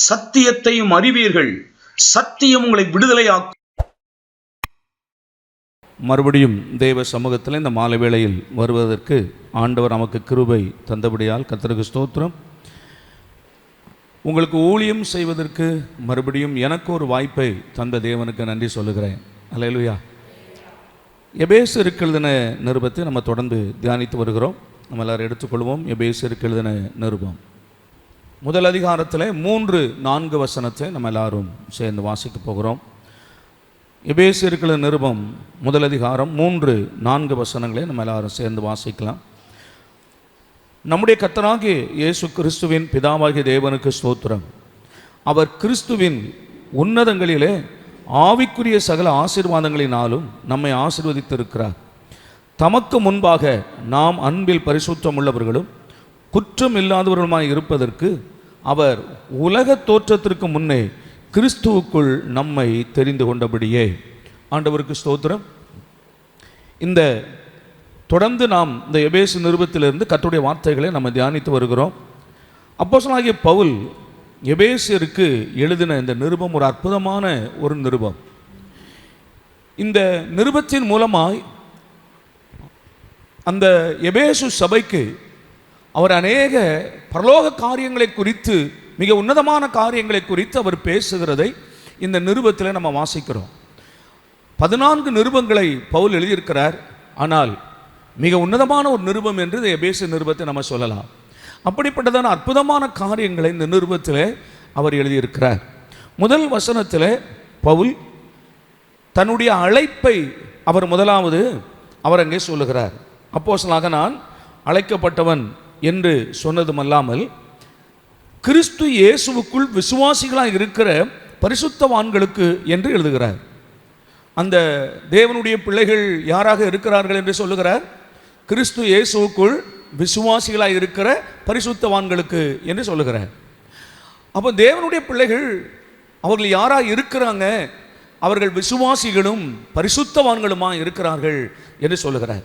சத்தியத்தையும் அறிவீர்கள், சத்தியம் உங்களை விடுதலையாக்கும். மறுபடியும் தேவ சமூகத்தில் இந்த மாலை வேளையில் வருவதற்கு ஆண்டவர் நமக்கு கிருபை தந்தபடியால் கர்த்தருக்கு ஸ்தோத்திரம். உங்களுக்கு ஊழியம் செய்வதற்கு மறுபடியும் எனக்கு ஒரு வாய்ப்பை தந்த தேவனுக்கு நன்றி சொல்லுகிறேன். அல்லேலூயா. எபேசருக்கு எழுதின நிருபத்தை நம்ம தொடர்ந்து தியானித்து வருகிறோம். நம்ம எல்லாரும் எடுத்துக்கொள்வோம். எபேசருக்கு எழுதின நிருபம் முதல் அதிகாரத்தில் 3-4 வசனத்தை நம்ம எல்லாரும் சேர்ந்து வாசிக்க போகிறோம். எபேசருக்கு எழுதின நிருபம் முதல் அதிகாரம் 3-4 வசனங்களை நம்ம எல்லாரும் சேர்ந்து வாசிக்கலாம். நம்முடைய கர்த்தராகிய இயேசு கிறிஸ்துவின் பிதாவாகிய தேவனுக்கு ஸ்தோத்திரம். அவர் கிறிஸ்துவின் உன்னதங்களிலே ஆவிக்குரிய சகல ஆசீர்வாதங்களினாலும் நம்மை ஆசீர்வதித்திருக்கிறார். தமக்கு முன்பாக நாம் அன்பில் பரிசுத்தம் உள்ளவர்களும் குற்றம் இல்லாதவர்களுமாய் இருப்பதற்கு அவர் உலக தோற்றத்திற்கு முன்னே கிறிஸ்துவுக்குள் நம்மை தெரிந்து கொண்டபடியே. ஆண்டவருக்கு ஸ்தோத்திரம். இந்த தொடர்ந்து நாம் இந்த எபேசு நிருபத்திலிருந்து கர்த்தருடைய வார்த்தைகளை நம்ம தியானித்து வருகிறோம். அப்போஸ்தலனாகிய பவுல் எபேசியருக்கு எழுதின இந்த நிருபம் ஒரு அற்புதமான ஒரு நிருபம். இந்த நிருபத்தின் மூலமாய் அந்த எபேசு சபைக்கு அவர் அநேக பரலோக காரியங்களை குறித்து, மிக உன்னதமான காரியங்களை குறித்து அவர் பேசுகிறதை இந்த நிருபத்தில் நம்ம வாசிக்கிறோம். 14 நிருபங்களை பவுல் எழுதியிருக்கிறார். ஆனால் மிக உன்னதமான ஒரு நிருபம் என்று இந்த எபேசு நிருபத்தை நம்ம சொல்லலாம். அப்படிப்பட்டதான அற்புதமான காரியங்களை இந்த நிருபத்தில் அவர் எழுதியிருக்கிறார். முதல் வசனத்தில் பவுல் தன்னுடைய அழைப்பை அவர் முதலாவது அவர் அங்கே சொல்லுகிறார். அப்போஸ்தலனாக நான் அழைக்கப்பட்டவன் என்று சொன்னதுமல்லாமல் கிறிஸ்து இயேசுவுக்குள் விசுவாசிகளாக இருக்கிற பரிசுத்தவான்களுக்கு என்று எழுதுகிறார். அந்த தேவனுடைய பிள்ளைகள் யாராக இருக்கிறார்கள் என்று சொல்லுகிறார்? கிறிஸ்து இயேசுவுக்குள் விசுவாசிகளாக இருக்கிற பரிசுத்தவான்களுக்கு என்று சொல்லுகிறார். அப்போ தேவனுடைய பிள்ளைகள் அவர்கள் யாராக இருக்கிறாங்க? அவர்கள் விசுவாசிகளும் பரிசுத்தவான்களுமாக இருக்கிறார்கள் என்று சொல்லுகிறார்.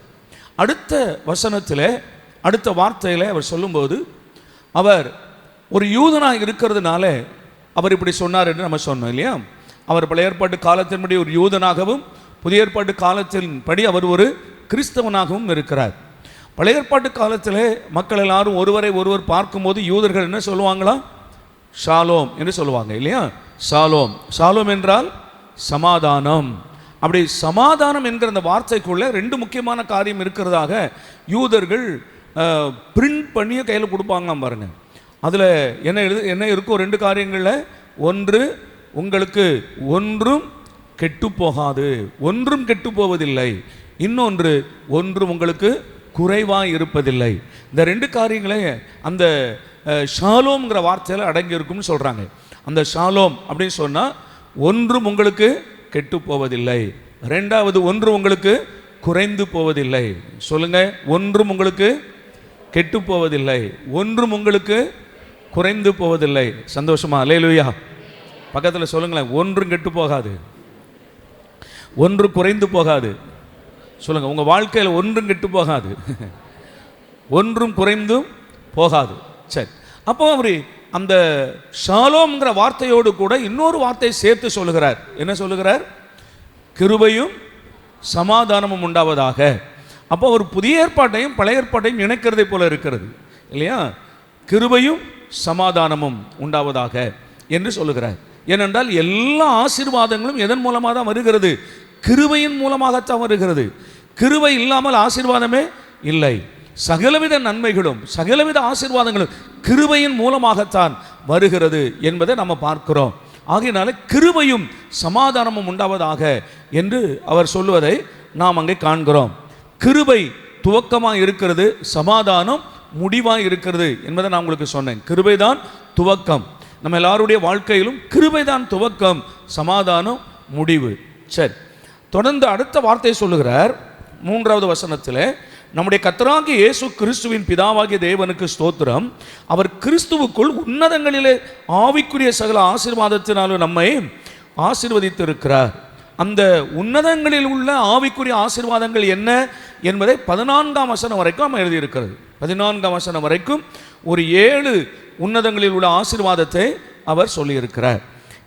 அடுத்த வசனத்தில், அடுத்த வார்த்தையில் அவர் சொல்லும்போது, அவர் ஒரு யூதனாக இருக்கிறதுனால அவர் இப்படி சொன்னார் என்று நம்ம சொன்னோம் இல்லையா? அவர் பழைய ஏற்பாட்டு காலத்தின்படி ஒரு யூதனாகவும் புதிய ஏற்பாட்டு காலத்தின்படி அவர் ஒரு கிறிஸ்தவனாகவும் இருக்கிறார். பழைய ஏற்பாட்டு காலத்தில் மக்கள் எல்லாரும் ஒருவரை ஒருவர் பார்க்கும்போது யூதர்கள் என்ன சொல்லுவாங்களா? ஷாலோம் என்று சொல்லுவாங்க இல்லையா? ஷாலோம். ஷாலோம் என்றால் சமாதானம். அப்படி சமாதானம் என்கிற அந்த வார்த்தைக்குள்ளே 2 முக்கியமான காரியம் இருக்கிறதாக யூதர்கள் பிரிண்ட் பண்ணி கையில் கொடுப்பாங்க பாருங்க. அதில் என்ன இருக்கும்? 2 காரியங்களில், ஒன்று உங்களுக்கு ஒன்றும் கெட்டு போகாது, ஒன்றும் கெட்டு போவதில்லை. இன்னொன்று ஒன்றும் உங்களுக்கு குறைவாக இருப்பதில்லை. இந்த 2 காரியங்களே அந்த ஷாலோம்ங்கிற வார்த்தையில் அடங்கி இருக்கும்னு சொல்கிறாங்க. அந்த ஷாலோம் அப்படின்னு சொன்னால் ஒன்றும் உங்களுக்கு கெட்டு போவதில்லை. 2வது ஒன்றும் உங்களுக்கு குறைந்து போவதில்லை. சொல்லுங்க, ஒன்றும் உங்களுக்கு கெட்டு போவதில்லை, ஒன்றும் உங்களுக்கு குறைந்து போவதில்லை. சந்தோஷமா? அல்லேலூயா. பக்கத்தில் சொல்லுங்களேன், ஒன்றும் கெட்டு போகாது, ஒன்று குறைந்து போகாது. சொல்லுங்க, உங்கள் வாழ்க்கையில் ஒன்றும் கெட்டு போகாது, ஒன்றும் குறைந்தும் போகாது. சரி, அப்போ அவர் அந்த ஷாலோம்ங்கிற வார்த்தையோடு கூட இன்னொரு வார்த்தையை சேர்த்து சொல்லுகிறார். என்ன சொல்லுகிறார்? கிருபையும் சமாதானமும் உண்டாவதாக. அப்போ ஒரு புதிய ஏற்பாட்டையும் பழைய ஏற்பாட்டையும் இணைக்கிறதை போல இருக்கிறது இல்லையா? கிருபையும் சமாதானமும் உண்டாவதாக என்று சொல்லுகிறார். ஏனென்றால் எல்லா ஆசீர்வாதங்களும் எதன் மூலமாக தான் வருகிறது? கிருபையின் மூலமாகத்தான் வருகிறது. கிருபை இல்லாமல் ஆசீர்வாதமே இல்லை. சகலவித நன்மைகளும் சகலவித ஆசீர்வாதங்களும் கிருபையின் மூலமாகத்தான் வருகிறது என்பதை நம்ம பார்க்கிறோம். ஆகையினால கிருபையும் சமாதானமும் உண்டாவதாக என்று அவர் சொல்லுவதை நாம் அங்கே காண்கிறோம். கிருபை துவக்கமாக இருக்கிறது, சமாதானம் முடிவாக இருக்கிறது என்பதை நான் உங்களுக்கு சொன்னேன். கிருபை தான் துவக்கம். நம்ம எல்லாருடைய வாழ்க்கையிலும் கிருபை தான் துவக்கம், சமாதானம் முடிவு. சரி, தொடர்ந்து அடுத்த வார்த்தையை சொல்லுகிறார் 3வது வசனத்தில். நம்முடைய கர்த்தராகிய இயேசு கிறிஸ்துவின் பிதாவாகிய தேவனுக்கு ஸ்தோத்திரம். அவர் கிறிஸ்துவுக்குள் உன்னதங்களிலே ஆவிக்குரிய சகல ஆசீர்வாதத்தினாலும் நம்மை ஆசீர்வதித்திருக்கிறார். அந்த உன்னதங்களில் உள்ள ஆவிக்குரிய ஆசீர்வாதங்கள் என்ன என்பதை 14ஆம் வசனம் வரைக்கும் நம்ம எழுதியிருக்கிறது. 14ஆம் வசனம் வரைக்கும் ஒரு 7 உன்னதங்களில் உள்ள ஆசீர்வாதத்தை அவர் சொல்லியிருக்கிறார்.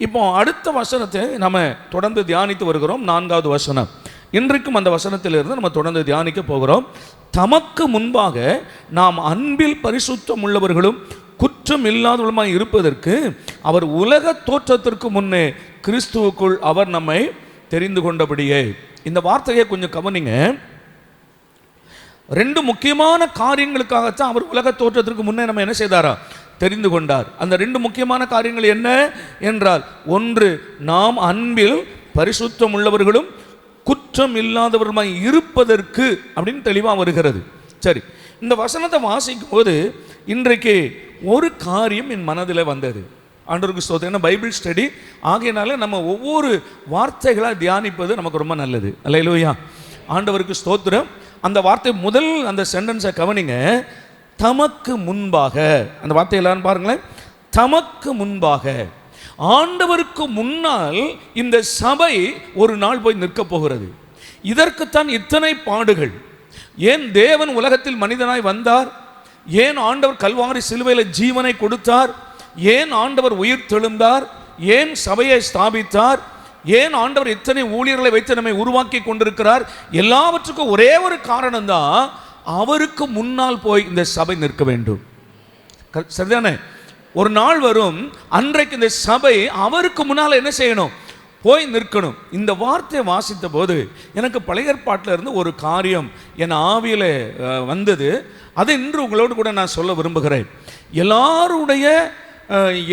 இப்போ அடுத்த வசனத்தை நம்ம தொடர்ந்து தியானித்து வருகிறோம். 4வது வசனம். இன்றைக்கும் அந்த வசனத்திலிருந்து நம்ம தொடர்ந்து தியானிக்க போகிறோம். தமக்கு முன்பாக நாம் அன்பில் பரிசுத்தம் உள்ளவர்களும் குற்றம் இல்லாதவர்களுமாய் இருப்பதற்கு அவர் உலக தோற்றத்திற்கு முன்னே கிறிஸ்துவுக்குள் அவர் நம்மை தெரிந்து கொண்டபடியே. இந்த வார்த்தையை கொஞ்சம் கவனிங்க. 2 முக்கியமான காரியங்களுக்காகத்தான் அவர் உலக தோற்றத்திற்கு முன்னே நம்ம என்ன செய்தாரா? தெரிந்து கொண்டார். அந்த 2 முக்கியமான காரியங்கள் என்ன என்றால், ஒன்று, நாம் அன்பில் பரிசுத்தம் உள்ளவர்களும் குற்றம் இல்லாதவர்களுமாய் இருப்பதற்கு அப்படின்னு தெளிவாக வருகிறது. சரி, இந்த வசனத்தை வாசிக்கும் போது இன்றைக்கு ஒரு காரியம் என் மனதில் வந்தது. ஆண்டவருக்கு ஸ்தோத்திரம். பைபிள் ஸ்டடி ஆகையினால நம்ம ஒவ்வொரு வார்த்தைகளாக தியானிப்பது நமக்கு ரொம்ப நல்லது. அல்லேலூயா, ஆண்டவருக்கு ஸ்தோத்திரம். அந்த வார்த்தை முதல் அந்த சென்டென்ஸை கவனிங்க. தமக்கு முன்பாக, அந்த வார்த்தை எல்லாரும் பாருங்களேன். தமக்கு முன்பாக, ஆண்டவருக்கு முன்னால் இந்த சபை ஒரு நாள் போய் நிற்க போகிறது. இதற்குத்தான் இத்தனை பாடுகள். ஏன் தேவன் உலகத்தில் மனிதனாய் வந்தார்? ஏன் ஆண்டவர் கல்வாரி சிலுவையில் ஜீவனை கொடுத்தார்? ஏன் ஆண்டவர் உயிர் தெழுந்தார்? ஏன் சபையை ஸ்தாபித்தார்? ஏன் ஆண்டவர் இத்தனை ஊழியர்களை வைத்து நம்மை உருவாக்கி கொண்டிருக்கிறார்? எல்லாவற்றுக்கும் ஒரே ஒரு காரணம்தான், அவருக்கு முன்னால் போய் இந்த சபை நிற்க வேண்டும். சரிதானே? ஒரு நாள் வரும், அன்றைக்கு இந்த சபை அவருக்கு முன்னால் என்ன செய்யணும்? போய் நிற்கணும். இந்த வார்த்தையை வாசித்த போது எனக்கு பழைய ஏற்பாட்டில் இருந்து ஒரு காரியம் என் ஆவியில் வந்தது. அதை இன்று உங்களோடு கூட நான் சொல்ல விரும்புகிறேன். எல்லாருடைய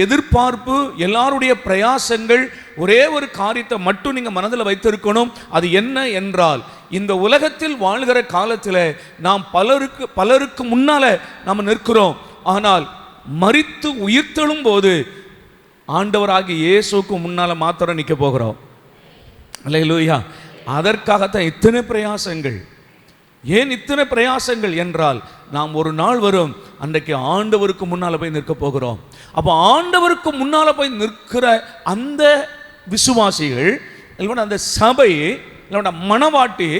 எதிர்பார்ப்பு, எல்லாருடைய பிரயாசங்கள் ஒரே ஒரு காரியத்தை மட்டும் நீங்கள் மனதில் வைத்திருக்கணும். அது என்ன என்றால், இந்த உலகத்தில் வாழ்கிற காலத்தில் நாம் பலருக்கு முன்னால் நாம் நிற்கிறோம். ஆனால் மரித்து உயிர்த்தெழும் போது ஆண்டவராகிய இயேசுக்கு முன்னால் மாத்திரம் நிற்க போகிறோம். அல்லேலூயா. அதற்காகத்தான் இத்தனை பிரயாசங்கள். ஏன் இத்தனை பிரயாசங்கள் என்றால், நாம் ஒரு நாள் வரும், அன்றைக்கு ஆண்டவருக்கு முன்னால் போய் நிற்க போகிறோம். அப்போ ஆண்டவருக்கு முன்னால் போய் நிற்கிற அந்த விசுவாசிகள், இல்லைன்னா அந்த சபை, இல்லைன்னா மணவாட்டி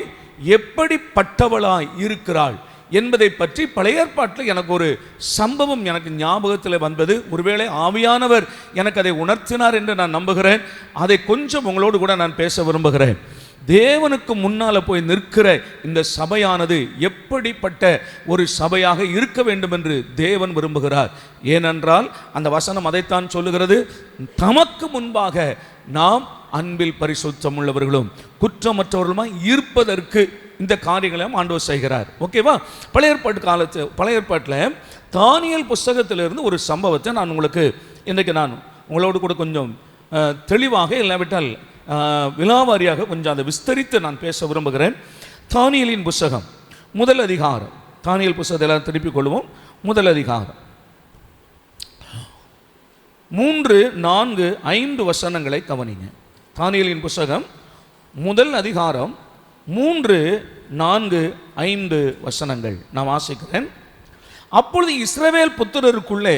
எப்படிப்பட்டவளாய் இருக்கிறாள் என்பதை பற்றி பழைய ஏற்பாட்டில் எனக்கு ஒரு சம்பவம் எனக்கு ஞாபகத்தில் வந்தது. ஒருவேளை ஆவியானவர் எனக்கு அதை உணர்த்தினார் என்று நான் நம்புகிறேன். அதை கொஞ்சம் உங்களோடு கூட நான் பேச விரும்புகிறேன். தேவனுக்கு முன்னால் போய் நிற்கிற இந்த சபையானது எப்படிப்பட்ட ஒரு சபையாக இருக்க வேண்டும் என்று தேவன் விரும்புகிறார். ஏனென்றால் அந்த வசனம் அதைத்தான் சொல்லுகிறது. தமக்கு முன்பாக நாம் அன்பில் பரிசுத்தம் உள்ளவர்களும் குற்றமற்றவர்களுமாய் இருப்பதற்கு இந்த காரியங்களையும் ஆண்டவர் செய்கிறார். ஓகேவா? பழைய ஏற்பாட்டில் தானியேல் புஸ்தகத்திலிருந்து ஒரு சம்பவத்தை நான் உங்களுக்கு இன்றைக்கு நான் உங்களோடு கூட கொஞ்சம் தெளிவாக, இல்லாவிட்டால் விலாவாரியாக கொஞ்சம் அதை விஸ்தரித்து நான் பேச விரும்புகிறேன். தானியேலின் புஸ்தகம் முதல் அதிகாரம். தானியேல் புஸ்தகத்தை எல்லாம் திருப்பிக் கொள்வோம். முதல் அதிகாரம் 3, 4, 5 வசனங்களை கவனிங்க. தானியேலின் புஸ்தகம் முதல் அதிகாரம் 3, 4, 5 வசனங்கள் நான் வாசிக்கிறேன். அப்பொழுது இஸ்ரவேல் புத்திரருக்குள்ளே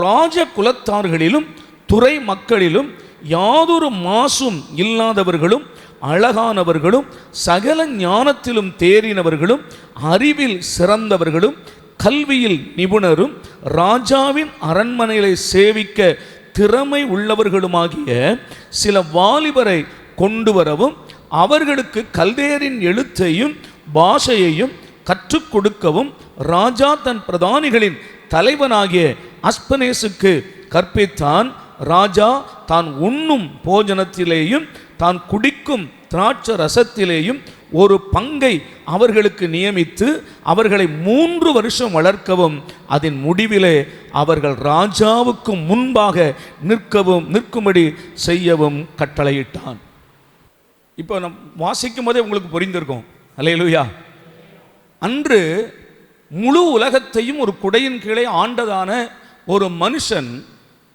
ராஜ குலத்தார்களிலும் துறை மக்களிலும் யாதொரு மாசும் இல்லாதவர்களும் அழகானவர்களும் சகல ஞானத்திலும் தேறினவர்களும் அறிவில் சிறந்தவர்களும் கல்வியில் நிபுணரும் ராஜாவின் அரண்மனைகளை சேவிக்க திறமை உள்ளவர்களுமாகிய சில வாலிபரை கொண்டு வரவும் அவர்களுக்கு கல்தேரின் எழுத்தையும் பாஷையையும் கற்றுக் கொடுக்கவும் ராஜா தன் பிரதானிகளின் தலைவனாகிய அஸ்பனேசுக்கு கற்பித்தான். ராஜா தான் உண்ணும் போஜனத்திலேயும் தான் குடிக்கும் திராட்சை ரசத்திலேயும் ஒரு பங்கை அவர்களுக்கு நியமித்து அவர்களை 3 வருஷம் வளர்க்கவும் அதன் முடிவிலே அவர்கள் ராஜாவுக்கு முன்பாக நிற்கும்படி செய்யவும் கட்டளையிட்டான். இப்போ நம் வாசிக்கும் போதே உங்களுக்கு புரிந்திருக்கும். அல்லேலூயா. அன்று முழு உலகத்தையும் ஒரு குடையின் கீழே ஆண்டதான ஒரு மனுஷன்,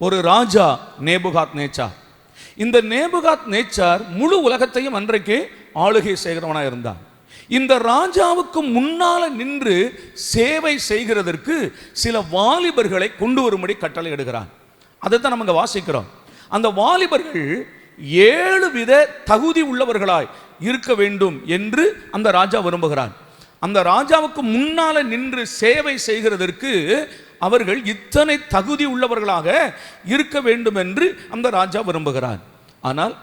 ஒரு ராஜா, நேபுகாத் நேச்சார். இந்த நேபுகாத் நேச்சார் முழு உலகத்தையும் அன்றைக்கு ஆளுகை செய்கிறவனாக இருந்தான். இந்த ராஜாவுக்கு முன்னால நின்று சேவை செய்கிறதற்கு சில வாலிபர்களை கொண்டு வரும்படி கட்டளை இடுகிறான். அதைத்தான் நம்ம வாசிக்கிறோம். அந்த வாலிபர்கள் 7 வித தகுதி உள்ளவர்களாய் இருக்க வேண்டும் என்று அந்த ராஜா விரும்புகிறான். அந்த ராஜாவுக்கு முன்னால நின்று சேவை செய்கிறதற்கு அவர்கள் இத்தனை தகுதி உள்ளவர்களாக இருக்க வேண்டும் என்று அந்த ராஜா விரும்புகிறார். ஆனால்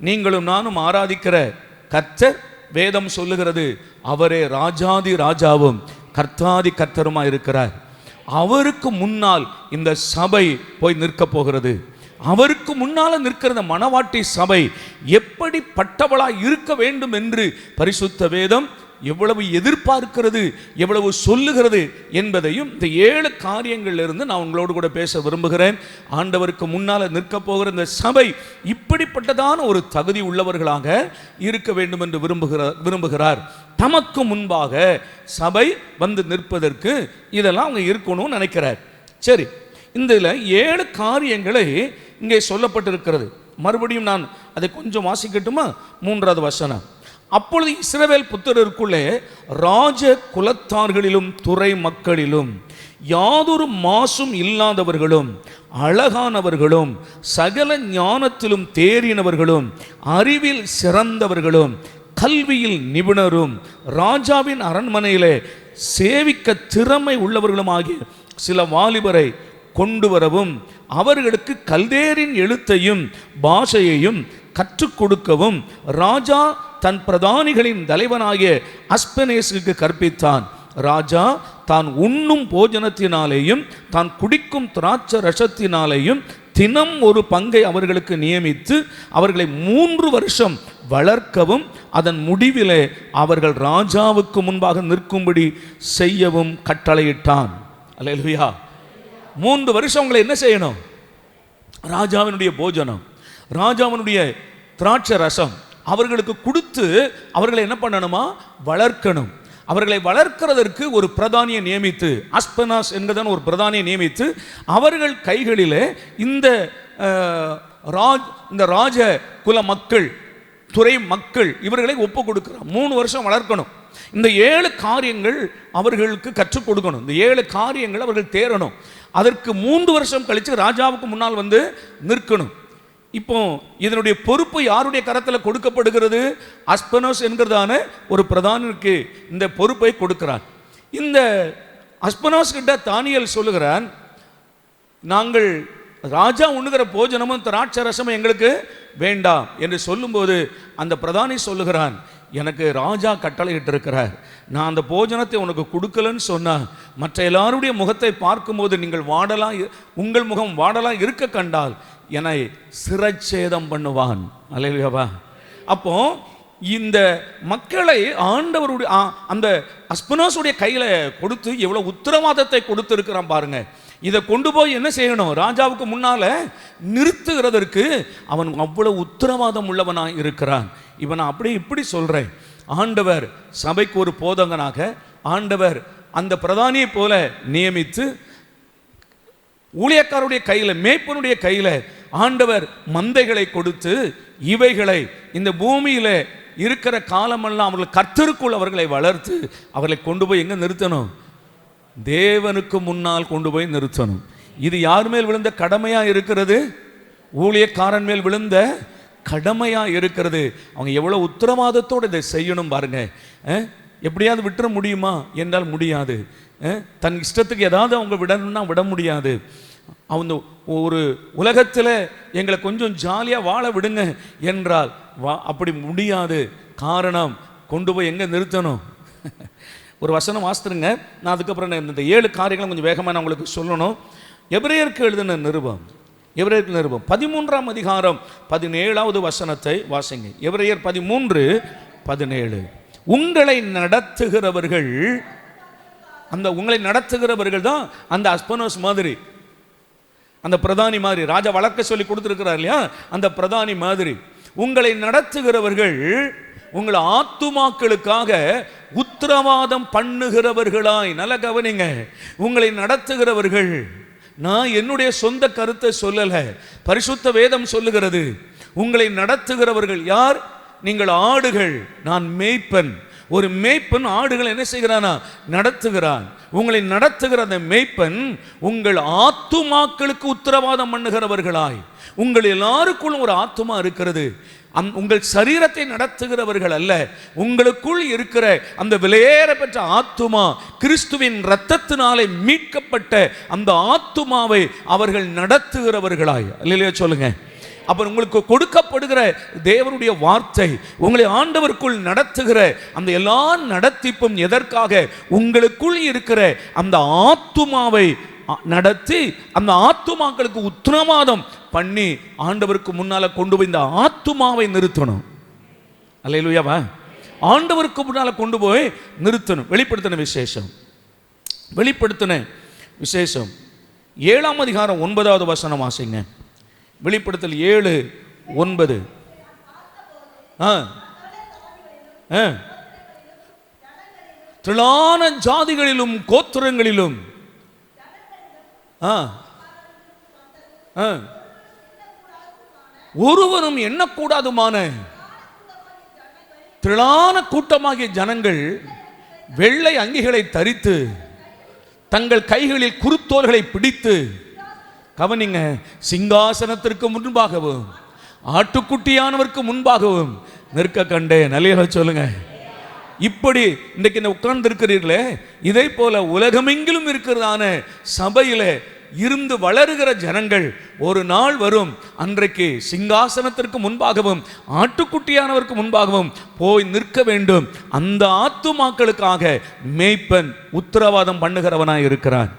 நீங்களும் நானும் ஆராதிக்கிற கர்த்தர், வேதம் சொல்லுகிறது, அவரே ராஜாதி ராஜாவும் கர்த்தாதி கர்த்தருமா இருக்கிறார். அவருக்கு முன்னால் இந்த சபை போய் நிற்க போகிறது. அவருக்கு முன்னால நிற்கிற மணவாட்டி சபை எப்படிப்பட்டவளா இருக்க வேண்டும் என்று பரிசுத்த வேதம் எவ்வளவு எதிர்பார்க்கிறது, எவ்வளவு சொல்லுகிறது என்பதையும் இந்த 7 காரியங்களிலிருந்து நான் உங்களோடு கூட பேச விரும்புகிறேன். ஆண்டவருக்கு முன்னால் நிற்க போகிற இந்த சபை இப்படிப்பட்டதான ஒரு தகுதி உள்ளவர்களாக இருக்க வேண்டும் என்று விரும்புகிறார். தமக்கு முன்பாக சபை வந்து நிற்பதற்கு இதெல்லாம் அவங்க இருக்கணும்னு நினைக்கிறார். சரி, இந்த 7 காரியங்களை இங்கே சொல்லப்பட்டிருக்கிறது. மறுபடியும் நான் அதை கொஞ்சம் வாசிக்கட்டுமா? 3வது வசனம். அப்பொழுது இஸ்ரவேல் புத்திரருக்குள்ளே ராஜ குலத்தார்களிலும் துறை மக்களிலும் யாதொரு மாசும் இல்லாதவர்களும் அழகானவர்களும் சகல ஞானத்திலும் தேறினவர்களும் அறிவில் சிறந்தவர்களும் கல்வியில் நிபுணரும் ராஜாவின் அரண்மனையிலே சேவிக்க திறமை உள்ளவர்களும் ஆகிய சில வாலிபரை கொண்டு வரவும் அவர்களுக்கு கல்தேரின் எழுத்தையும் பாஷையையும் கற்றுக் கொடுக்கவும் ராஜா தன் பிரதானிகளின் தலைவனாகிய அஸ்பெனேசுக்கு கற்பித்தான். ராஜா தான் உண்ணும் போஜனத்தினாலேயும் தான் குடிக்கும் திராட்சை ரசத்தினாலேயும் தினம் ஒரு பங்கை அவர்களுக்கு நியமித்து அவர்களை 3 வருஷம் வளர்க்கவும் அதன் முடிவிலே அவர்கள் ராஜாவுக்கு முன்பாக நிற்கும்படி செய்யவும் கட்டளையிட்டான். அல்லேலூயா. 3 வருஷம் அவங்களை என்ன செய்யணும்? ராஜாவினுடைய போஜனம், ராஜாவினுடைய திராட்சை ரசம் அவர்களுக்கு கொடுத்து அவர்களை என்ன பண்ணணுமா? வளர்க்கணும். அவர்களை வளர்க்கிறதற்கு ஒரு பிரதானியை நியமித்து, அஸ்பனாஸ் என்கிறதான ஒரு பிரதானியை நியமித்து அவர்கள் கைகளிலே இந்த ராஜ குல மக்கள், துறை மக்கள் இவர்களை ஒப்பு கொடுக்கிறார். 3 வருஷம் வளர்க்கணும். இந்த 7 காரியங்கள் அவர்களுக்கு கற்றுக் கொடுக்கணும். இந்த 7 காரியங்கள் அவர்கள் தேரணும். அதற்கு 3 வருஷம் கழித்து ராஜாவுக்கு முன்னால் வந்து நிற்கணும். இப்போ இதனுடைய பொறுப்பு யாருடைய கரத்தில் கொடுக்கப்படுகிறது? அஸ்பனோஸ் என்கிறதான ஒரு பிரதானிற்கு இந்த பொறுப்பை கொடுக்கிறார். இந்த அஸ்பனோஸ் கிட்ட தானியேல் சொல்லுகிறான், நாங்கள் ராஜா உண்ணுகிற போஜனமும் திராட்சை ரசமும் எங்களுக்கு வேண்டாம் என்று சொல்லும்போது அந்த பிரதானி சொல்லுகிறான், எனக்கு ராஜா கட்டளையிட்டு இருக்கிறார், நான் அந்த போஜனத்தை உனக்கு கொடுக்கலன்னு சொன்னா மற்ற எல்லாருடைய முகத்தை பார்க்கும்போது நீங்கள் உங்கள் முகம் வாடலாம் இருக்க கண்டால் என்னை சிரச்சேதம் பண்ணுவான். அல்லேலூயா. அப்போ இந்த மக்களை ஆண்டவருடைய அந்த அஸ்பனாசுடைய கையில கொடுத்து எவ்வளவு உத்தரவாதத்தை கொடுத்து இருக்கிறான் பாருங்க. இதை கொண்டு போய் என்ன செய்யணும்? ராஜாவுக்கு முன்னால நிறுத்துகிறதற்கு அவன் அவ்வளவு உத்தரவாதம் உள்ளவனாக இருக்கிறான். இவன் நான் அப்படி இப்படி சொல்றேன். ஆண்டவர் சபைக்கு ஒரு போதகனாக ஆண்டவர் அந்த பிரதானியை போல நியமித்து ஊழியக்காரருடைய கையில, மேய்ப்பனுடைய கையில ஆண்டவர் மந்தைகளை கொடுத்து இவைகளை இந்த பூமியில இருக்கிற காலமெல்லாம் அவர்கள் கர்த்தருக்குள் அவர்களை வளர்த்து அவர்களை கொண்டு போய் எங்க நிறுத்தணும்? தேவனுக்கு முன்னால் கொண்டு போய் நிறுத்தணும். இது யார் மேல் விழுந்த கடமையா இருக்கிறது? ஊழியக்காரன் மேல் விழுந்த கடமையா இருக்கிறது. அவங்க எவ்வளவு உத்தரவாதத்தோடு இதை செய்யணும் பாருங்க. எப்படியாவது விட்டுற முடியுமா என்றால் முடியாது. தன் இஷ்டத்துக்கு ஏதாவது அவங்க விடணும்னா விட முடியாது. அவங்க ஒரு உலகத்தில் எங்களை கொஞ்சம் ஜாலியாக வாழ விடுங்க என்றால் அப்படி முடியாது. காரணம், கொண்டு போய் எங்கே நிறுத்தணும்? ஒரு வசனம் வாசித்துருங்க. நான் அதுக்கப்புறம் இந்த 7 காரியங்களை கொஞ்சம் வேகமாக நான் உங்களுக்கு சொல்லணும். எபிரேயருக்கு எழுதின நிருபம், எபிரேயருக்கு நிருபம் 13ஆம் அதிகாரம் 17வது வசனத்தை வாசிங்க. எபிரேயர் 13:17. உங்களை நடத்துகிறவர்கள், அந்த உங்களை நடத்துகிறவர்கள் தான் அந்த அஸ்பனோஸ் மாதிரி, அந்த பிரதானி மாதிரி, ராஜா வளர்க்க சொல்லி கொடுத்துருக்கிறார் இல்லையா, அந்த பிரதானி மாதிரி உங்களை நடத்துகிறவர்கள் உங்கள் ஆத்துமாக்களுக்காக உத்தரவாதம் பண்ணுகிறவர்களாய், நல்ல கவனிங்க, உங்களை நடத்துகிறவர்கள். நான் என்னுடைய சொந்த கருத்தை சொல்லல, பரிசுத்த வேதம் சொல்லுகிறது. உங்களை நடத்துகிறவர்கள் யார்? நீங்கள் ஆடுகள், நான் மேய்ப்பன். ஒரு மேய்ப்பன் ஆடுகளை என்ன செய்கிறானா? நடத்துகிறான். உங்களை நடத்துகிற அந்த மேய்ப்பன் உங்கள் ஆத்துமாக்களுக்கு உத்தரவாதம் பண்ணுகிறவர்களாய். உங்கள் எல்லாருக்குள்ளும் ஒரு ஆத்துமா இருக்கிறது. உங்கள் சரீரத்தை நடத்துகிறவர்கள் அல்ல, உங்களுக்குள் இருக்கிற அந்த விலையேற பெற்ற ஆத்துமா, கிறிஸ்துவின் இரத்தத்தினாலே மீட்கப்பட்ட அந்த ஆத்துமாவை அவர்கள் நடத்துகிறவர்களாய். அல்லேலூயா சொல்லுங்க. அப்ப உங்களுக்கு கொடுக்கப்படுகிற தேவனுடைய வார்த்தை உங்களை ஆண்டவருக்குள் நடத்துகிற அந்த எல்லா நடத்திப்பும் எதற்காக? உங்களுக்குள் இருக்கிற அந்த ஆத்துமாவை நடத்தி அந்த ஆத்துமாக்களுக்கு உத்தரவாதம் பண்ணி ஆண்டவருக்கு முன்னால கொண்டு போய் இந்த ஆத்துமாவை நிறுத்தணும். அல்லேலூயாவா? ஆண்டவருக்கு முன்னால கொண்டு போய் நிறுத்தணும். வெளிப்படுத்தின விசேஷம், வெளிப்படுத்தின விசேஷம் 7ஆம் அதிகாரம் 9வது வசனம் வாசிங்க. வெளிப்படுத்தல் 7:9. திரளான ஜாதிகளிலும் கோத்திரங்களிலும் ஒருவரும் எண்ணக்கூடாதுமான திரளான கூட்டமாகிய ஜனங்கள் வெள்ளை அங்கிகளை தரித்து தங்கள் கைகளில் குருத்தோல்களை பிடித்து, கவனிங்க, சிங்காசனத்திற்கு முன்பாகவும் ஆட்டுக்குட்டியானவருக்கு முன்பாகவும் நிற்க கண்டேன். நல்ல சொல்லுங்க. இப்படி இன்றைக்கு உட்கார்ந்து இருக்கிறீர்களே, இதை போல உலகமெங்கிலும் இருக்கிறதான சபையில இருந்து வளருகிற ஜனங்கள் ஒரு நாள் வரும், அன்றைக்கு சிங்காசனத்திற்கு முன்பாகவும் ஆட்டுக்குட்டியானவருக்கு முன்பாகவும் போய் நிற்க வேண்டும். அந்த ஆத்துமாக்களுக்காக மேய்ப்பன் உத்தரவாதம் பண்ணுகிறவனாய் இருக்கிறான்.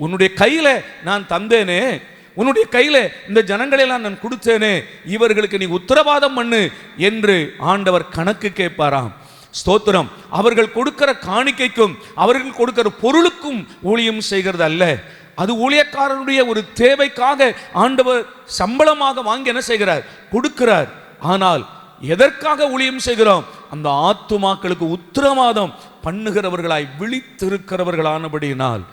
உன்னுடைய கையில நான் தந்தேனே, உன்னுடைய கையில இந்த ஜனங்களெல்லாம் நான் கொடுத்தேனே, இவர்களுக்கு நீ உத்தரவாதம் பண்ணு என்று ஆண்டவர் கணக்கு கேட்பாராம். ஸ்தோத்திரம். அவர்கள் கொடுக்கிற காணிக்கைக்கும் அவர்கள் கொடுக்கிற பொருளுக்கும் ஊழியம் செய்கிறது அல்ல. அது ஊழியக்காரனுடைய ஒரு தேவைக்காக ஆண்டவர் சம்பளமாக வாங்கி என்ன செய்கிறார்? கொடுக்கிறார். ஆனால் எதற்காக ஊழியம் செய்கிறோம்? அந்த ஆத்துமாக்களுக்கு உத்தரவாதம் பண்ணுகிறவர்களாய் விழித்திருக்கிறவர்களானபடியினால்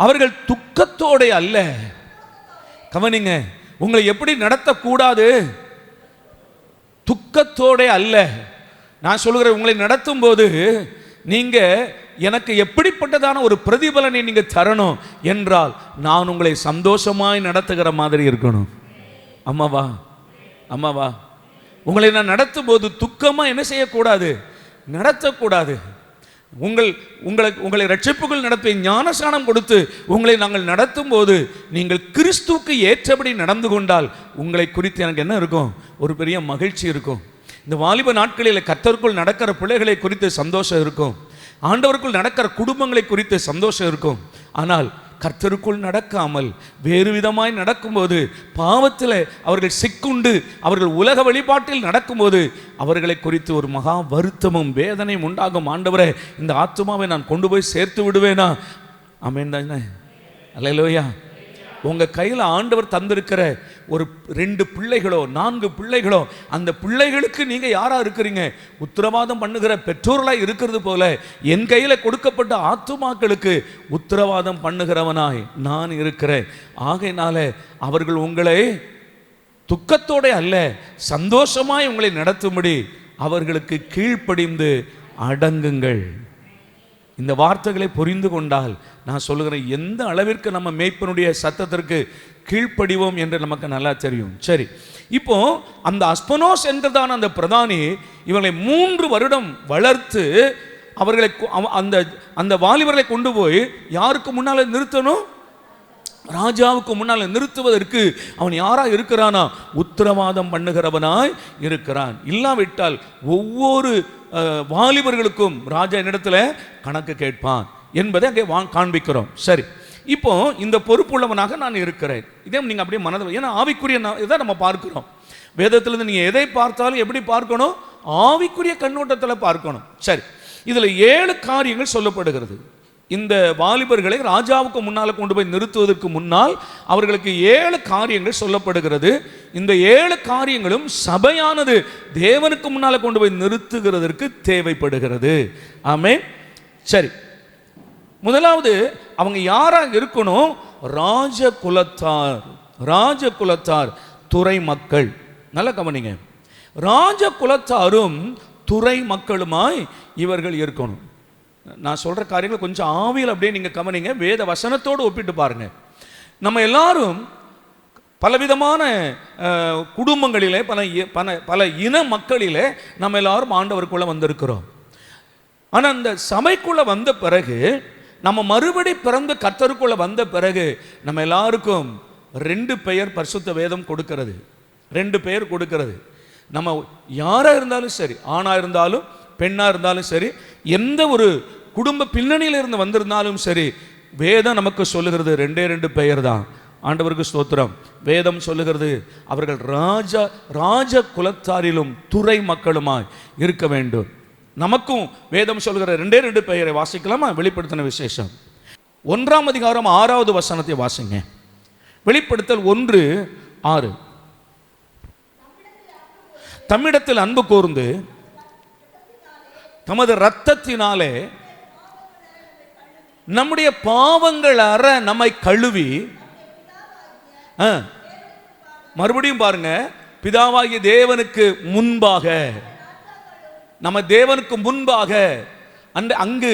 அவர்கள் துக்கத்தோட அல்ல. கவனிங்க, உங்களை எப்படி நடத்தக்கூடாது? துக்கத்தோட அல்ல. நான் சொல்லுகிறேன், உங்களை நடத்தும் போது நீங்க எனக்கு எப்படிப்பட்டதான ஒரு பிரதிபலனை நீங்க தரணும் என்றால், நான் உங்களை சந்தோஷமாய் நடத்துகிற மாதிரி இருக்கணும். அம்மாவா, அம்மாவா, உங்களை நான் நடத்தும் போது துக்கமா என்ன செய்யக்கூடாது? நடத்தக்கூடாது. உங்களை ரட்சிப்புக்குள் நடத்தி ஞானஸ்நானம் கொடுத்து உங்களை நாங்கள் நடத்தும் போது நீங்கள் கிறிஸ்துவுக்கு ஏற்றபடி நடந்து கொண்டால் உங்களை குறித்து எனக்கு என்ன இருக்கும்? ஒரு பெரிய மகிழ்ச்சி இருக்கும். இந்த வாலிப நாட்களில் கர்த்தருக்குள் நடக்கிற பிள்ளைகளை குறித்து சந்தோஷம் இருக்கும். ஆண்டவருக்குள் நடக்கிற குடும்பங்களை குறித்து சந்தோஷம் இருக்கும். ஆனால் கர்த்தருக்குள் நடக்காமல் வேறு விதமாய் நடக்கும்போது, பாவத்தில் அவர்கள் சிக்குண்டு அவர்கள் உலக வழிபாட்டில் நடக்கும்போது அவர்களை குறித்து ஒரு மகா வருத்தமும் வேதனையும் உண்டாகும். ஆண்டவரே, இந்த ஆத்துமாவை நான் கொண்டு போய் சேர்த்து விடுவேனா? ஆமென் தானே? அல்லேலூயா. உங்க கையில் ஆண்டவர் தந்திருக்கிற ஒரு 2 பிள்ளைகளோ 4 பிள்ளைகளோ, அந்த பிள்ளைகளுக்கு நீங்க யாரா இருக்கிறீங்க? உத்தரவாதம் பண்ணுகிற பெற்றோர்களாய் இருக்கிறது போல என் கையில கொடுக்கப்பட்ட ஆத்துமாக்களுக்கு உத்தரவாதம் பண்ணுகிறவனாய் நான் இருக்கிறேன். ஆகையினால அவர்கள் உங்களை துக்கத்தோட அல்ல, சந்தோஷமாய் உங்களை நடத்தும்படி அவர்களுக்கு கீழ்ப்படிந்து அடங்குங்கள். இந்த வார்த்தைகளை புரிந்து கொண்டால் நான் சொல்லுகிறேன், எந்த அளவிற்கு நம்ம மேய்ப்பனுடைய சத்தத்திற்கு கீழ்ப்படிவோம் என்று நமக்கு நல்லா தெரியும். சரி, இப்போ அந்த அஸ்பனோஸ் என்றதான அந்த பிரதானி இவங்களை 3 வருடம் வளர்த்து அவர்களை அந்த வாலிபர்களை கொண்டு போய் யாருக்கு முன்னால நிறுத்தணும்? ராஜாவுக்கு முன்னால் நிறுத்துவதற்கு அவன் யாரா இருக்கிறானா? உத்தரவாதம் பண்ணுகிறவனாய் இருக்கிறான். இல்லாவிட்டால் ஒவ்வொரு வாலிபர்களுக்கும் ராஜா என்னிடத்துல கணக்கு கேட்பான் என்பதை அங்கே காண்பிக்கிறோம். சரி, இப்போ இந்த பொறுப்புள்ளவனாக நான் இருக்கிறேன். இதே நீங்க அப்படியே மனதில், ஏன்னா ஆவிக்குரிய இதை நம்ம பார்க்கிறோம். வேதத்திலிருந்து நீங்க எதை பார்த்தாலும் எப்படி பார்க்கணும்? ஆவிக்குரிய கண்ணோட்டத்தில் பார்க்கணும். சரி, இதுல 7 காரியங்கள் சொல்லப்படுகிறது. இந்த வாலிபர்களை ராஜாவுக்கு முன்னால் கொண்டு போய் நிறுத்துவதற்கு முன்னால் அவர்களுக்கு 7 காரியங்கள் சொல்லப்படுகிறது. இந்த 7 காரியங்களும் சபையானது தேவனுக்கு முன்னால் கொண்டு போய் நிறுத்துகிறதற்கு தேவைப்படுகிறது. ஆமென். சரி, முதலாவது அவங்க யாராக இருக்கணும்? ராஜகுலத்தார். ராஜகுலத்தார், துறை மக்கள். நல்ல கவனிங்க, ராஜகுலத்தாரும் துறை மக்களுமாய் இவர்கள் இருக்கணும். நான் சொல்ற காரியங்களை கொஞ்சம் ஆவியில் அப்படியே நீங்க கவனிங்க, வேத வசனத்தோடு ஒப்பிட்டு பாருங்க. நம்ம எல்லாரும் பலவிதமான குடும்பங்களிலே பல இன மக்களிலே நம்ம எல்லாரும் ஆண்டவருக்குள்ள வந்திருக்கிறோம். ஆனால் அந்த சபைக்குள்ள வந்த பிறகு, நம்ம மறுபடி பிறந்து கர்த்தருக்குள்ள வந்த பிறகு, நம்ம எல்லாருக்கும் 2 பெயர் பரிசுத்த வேதம் கொடுக்கிறது. 2 பெயர் கொடுக்கிறது. நம்ம யாராக இருந்தாலும் சரி, ஆணாக இருந்தாலும் பெண்ணாக இருந்தாலும் சரி, எந்த ஒரு குடும்ப பின்னணியில் இருந்து வந்திருந்தாலும் சரி, வேதம் நமக்கு சொல்லுகிறது 2 பெயர் தான். ஆண்டவருக்கு ஸ்தோத்திரம். வேதம் சொல்லுகிறது அவர்கள் ராஜ குலத்தாரிலும் துறை மக்களுமாய் இருக்க வேண்டும். நமக்கும் வேதம் சொல்கிற 2 பெயரை வாசிக்கலாமா? வெளிப்படுத்தின விசேஷம் 1ஆம் அதிகாரம் 6வது வசனத்தை வாசிங்க. வெளிப்படுத்தல் 1:6. தம்மிடத்தில் அன்பு கூர்ந்து தமது இரத்தத்தினாலே நம்முடைய பாவங்கள் அற நம்மை கழுவி, மறுபடியும் பாருங்க, பிதாவாகிய தேவனுக்கு முன்பாக, நம்ம தேவனுக்கு முன்பாக, அங்கு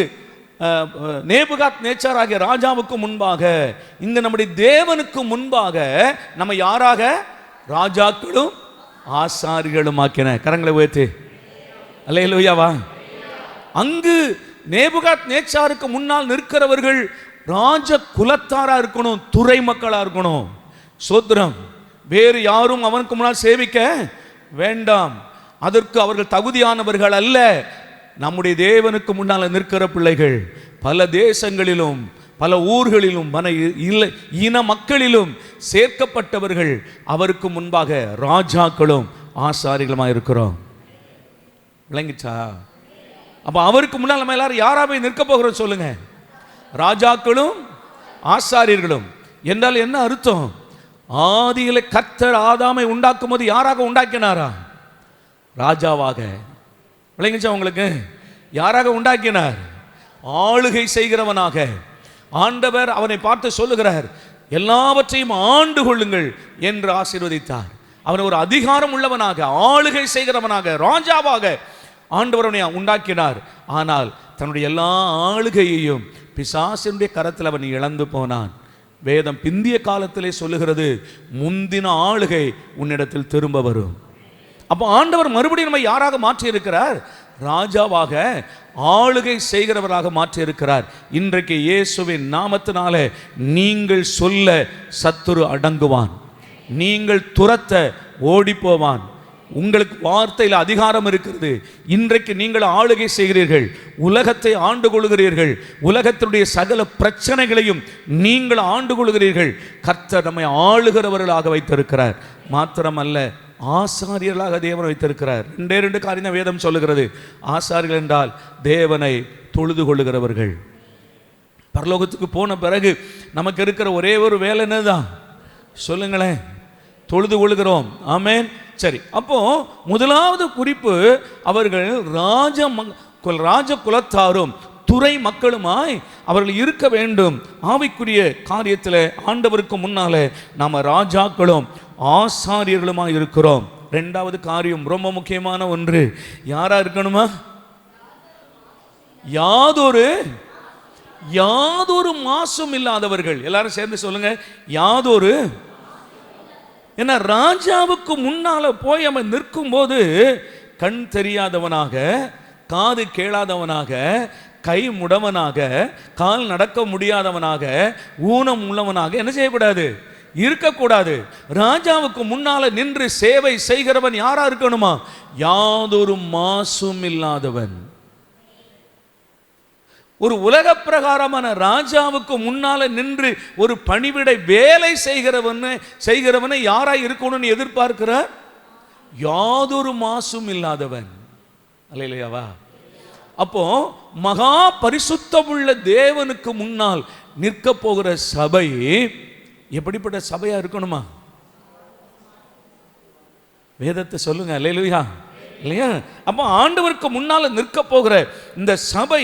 நேபுகாத் நேச்சார் ஆகிய ராஜாவுக்கு முன்பாக, இங்கு நம்முடைய தேவனுக்கு முன்பாக நம்ம யாராக? ராஜாக்களும் ஆசாரிகளும் ஆக்கின. கரங்களை உயர்த்தி அல்லேலூயாவா. அங்கு நேபுகாத் நேச்சாருக்கு முன்னால் நிற்கிறவர்கள் ராஜ குலத்தாரா இருக்கணும், துறை மக்களா இருக்கணும். சோத்திரம். வேறு யாரும் அவனுக்கு முன்னால் சேவிக்க வேண்டாம். அதற்கு அவர்கள் தகுதியானவர்கள் அல்ல. நம்முடைய தேவனுக்கு முன்னால் நிற்கிற பிள்ளைகள் பல தேசங்களிலும் பல ஊர்களிலும் இன மக்களிலும் சேர்க்கப்பட்டவர்கள், அவருக்கு முன்பாக ராஜாக்களும் ஆசாரிகளுமாக இருக்கிறோம். விளங்கிச்சா? அப்ப அவருக்கு முன்னால் நம்ம எல்லாரும் யாராவே நிற்க போகிறோம் சொல்லுங்க? ராஜாக்களும் ஆசாரியர்களும் என்றால் என்ன அர்த்தம்? ஆதியிலே கர்த்தர் ஆதாமை உண்டாக்கும் போது யாராக உண்டாக்கினாரா? ராஜாவாக. விளங்கிச்சா உங்களுக்கு? யாராக உண்டாக்கினார்? ஆளுகை செய்கிறவனாக. ஆண்டவர் அவனை பார்த்து சொல்லுகிறார், எல்லாவற்றையும் ஆண்டு கொள்ளுங்கள் என்று ஆசீர்வதித்தார். அவனை ஒரு அதிகாரம் உள்ளவனாக, ஆளுகை செய்கிறவனாக, ராஜாவாக ஆண்டவர் அவனை உண்டாக்கினார். ஆனால் தன்னுடைய எல்லா ஆளுகையையும் பிசாசினுடைய கரத்தில் அவன் இழந்து போனான். வேதம் பிந்திய காலத்திலே சொல்லுகிறது, முந்தின ஆளுகை உன்னிடத்தில் திரும்ப வரும். அப்போ ஆண்டவர் மறுபடியும் நம்மை யாராக மாற்றி இருக்கிறார்? ராஜாவாக, ஆளுகை செய்கிறவராக மாற்றி இருக்கிறார். இன்றைக்கு இயேசுவின் நாமத்தினாலே நீங்கள் சொல்ல சத்துரு அடங்குவான், நீங்கள் துரத்த ஓடி போவான். உங்களுக்கு வார்த்தையில் அதிகாரம் இருக்கிறது. இன்றைக்கு நீங்கள் ஆளுகை செய்கிறீர்கள், உலகத்தை ஆண்டு கொள்கிறீர்கள், உலகத்தினுடைய சகல பிரச்சனைகளையும் நீங்கள் ஆண்டு கொள்கிறீர்கள். கர்த்தர் நம்மை ஆளுகிறவர்களாக வைத்திருக்கிறார். மாத்திரமல்ல, ஆசாரியர்களாக தேவன் வைத்திருக்கிறார். 2 காரியம் வேதம் சொல்லுகிறது. ஆசாரியர்கள் என்றால் தேவனை தொழுது கொள்ளுகிறவர்கள். பரலோகத்துக்கு போன பிறகு நமக்கு இருக்கிற ஒரே ஒரு வேலை என்னதான் சொல்லுங்களேன்? தொழுது கொள்கிறோம். ஆமென். சரி, அப்போ முதலாவது குறிப்பு, அவர்கள் ராஜ குலத்தாரும் துறை மக்களுமாய் அவர்கள் இருக்க வேண்டும். ஆவிக்குரிய காரியத்தில் ஆண்டவருக்கு முன்னாலே நாம ராஜாக்களும் ஆசாரியர்களுமாய் இருக்கிறோம். 2வது காரியம், ரொம்ப முக்கியமான ஒன்று, யாரா இருக்கணுமா? யாதொரு மாசும் இல்லாதவர்கள். எல்லாரும் சேர்ந்து சொல்லுங்க, யாதொரு. ஏன்னா ராஜாவுக்கு முன்னால போய் அவன் நிற்கும் போது கண் தெரியாதவனாக, காது கேளாதவனாக, கை முடவனாக, கால் நடக்க முடியாதவனாக, ஊனம் உள்ளவனாக என்ன செய்யக்கூடாது? இருக்கக்கூடாது. ராஜாவுக்கு முன்னால நின்று சேவை செய்கிறவன் யாரா இருக்கணுமா? யாதொரு மாசும் இல்லாதவன். ஒரு உலக பிரகாரமான ராஜாவுக்கு முன்னால நின்று ஒரு பணிவிடை வேலை செய்கிறவனை யாரா இருக்கணும்னு எதிர்பார்க்கிறார்? யாதொரு மாசும் இல்லாதவன். அல்லேலூயாவா. அப்போ மகா பரிசுத்தமுள்ள தேவனுக்கு முன்னால் நிற்க போகிற சபை எப்படிப்பட்ட சபையா இருக்கணுமா? வேதத்தை சொல்லுங்க. அல்லேலூயா. இல்லையா? அப்போ ஆண்டவருக்கு முன்னால நிற்க போகிற இந்த சபை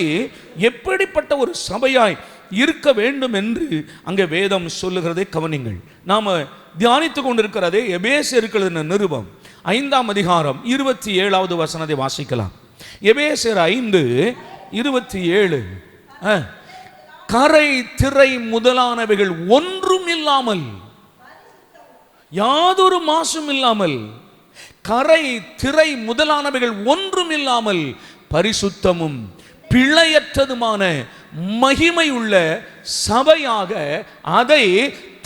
எப்படிப்பட்ட ஒரு சபையாய் இருக்க வேண்டும் என்று அங்கே வேதம் சொல்லுகிறதை கவனிங்கள். நாம தியானித்து கொண்டிருக்கிறதே எபேசியருக்கு நிருபம் 5ஆம் அதிகாரம் 27வது வசனத்தை வாசிக்கலாம். எபேசியர் 5:27. கரை திரை முதலானவைகள் ஒன்றும் இல்லாமல் யாதொரு மாசும் இல்லாமல், கரை திரை முதலானவைகள் ஒன்றும் இல்லாமல் பரிசுத்தமும் பிழையற்றதுமான மகிமை உள்ள சபையாக அதை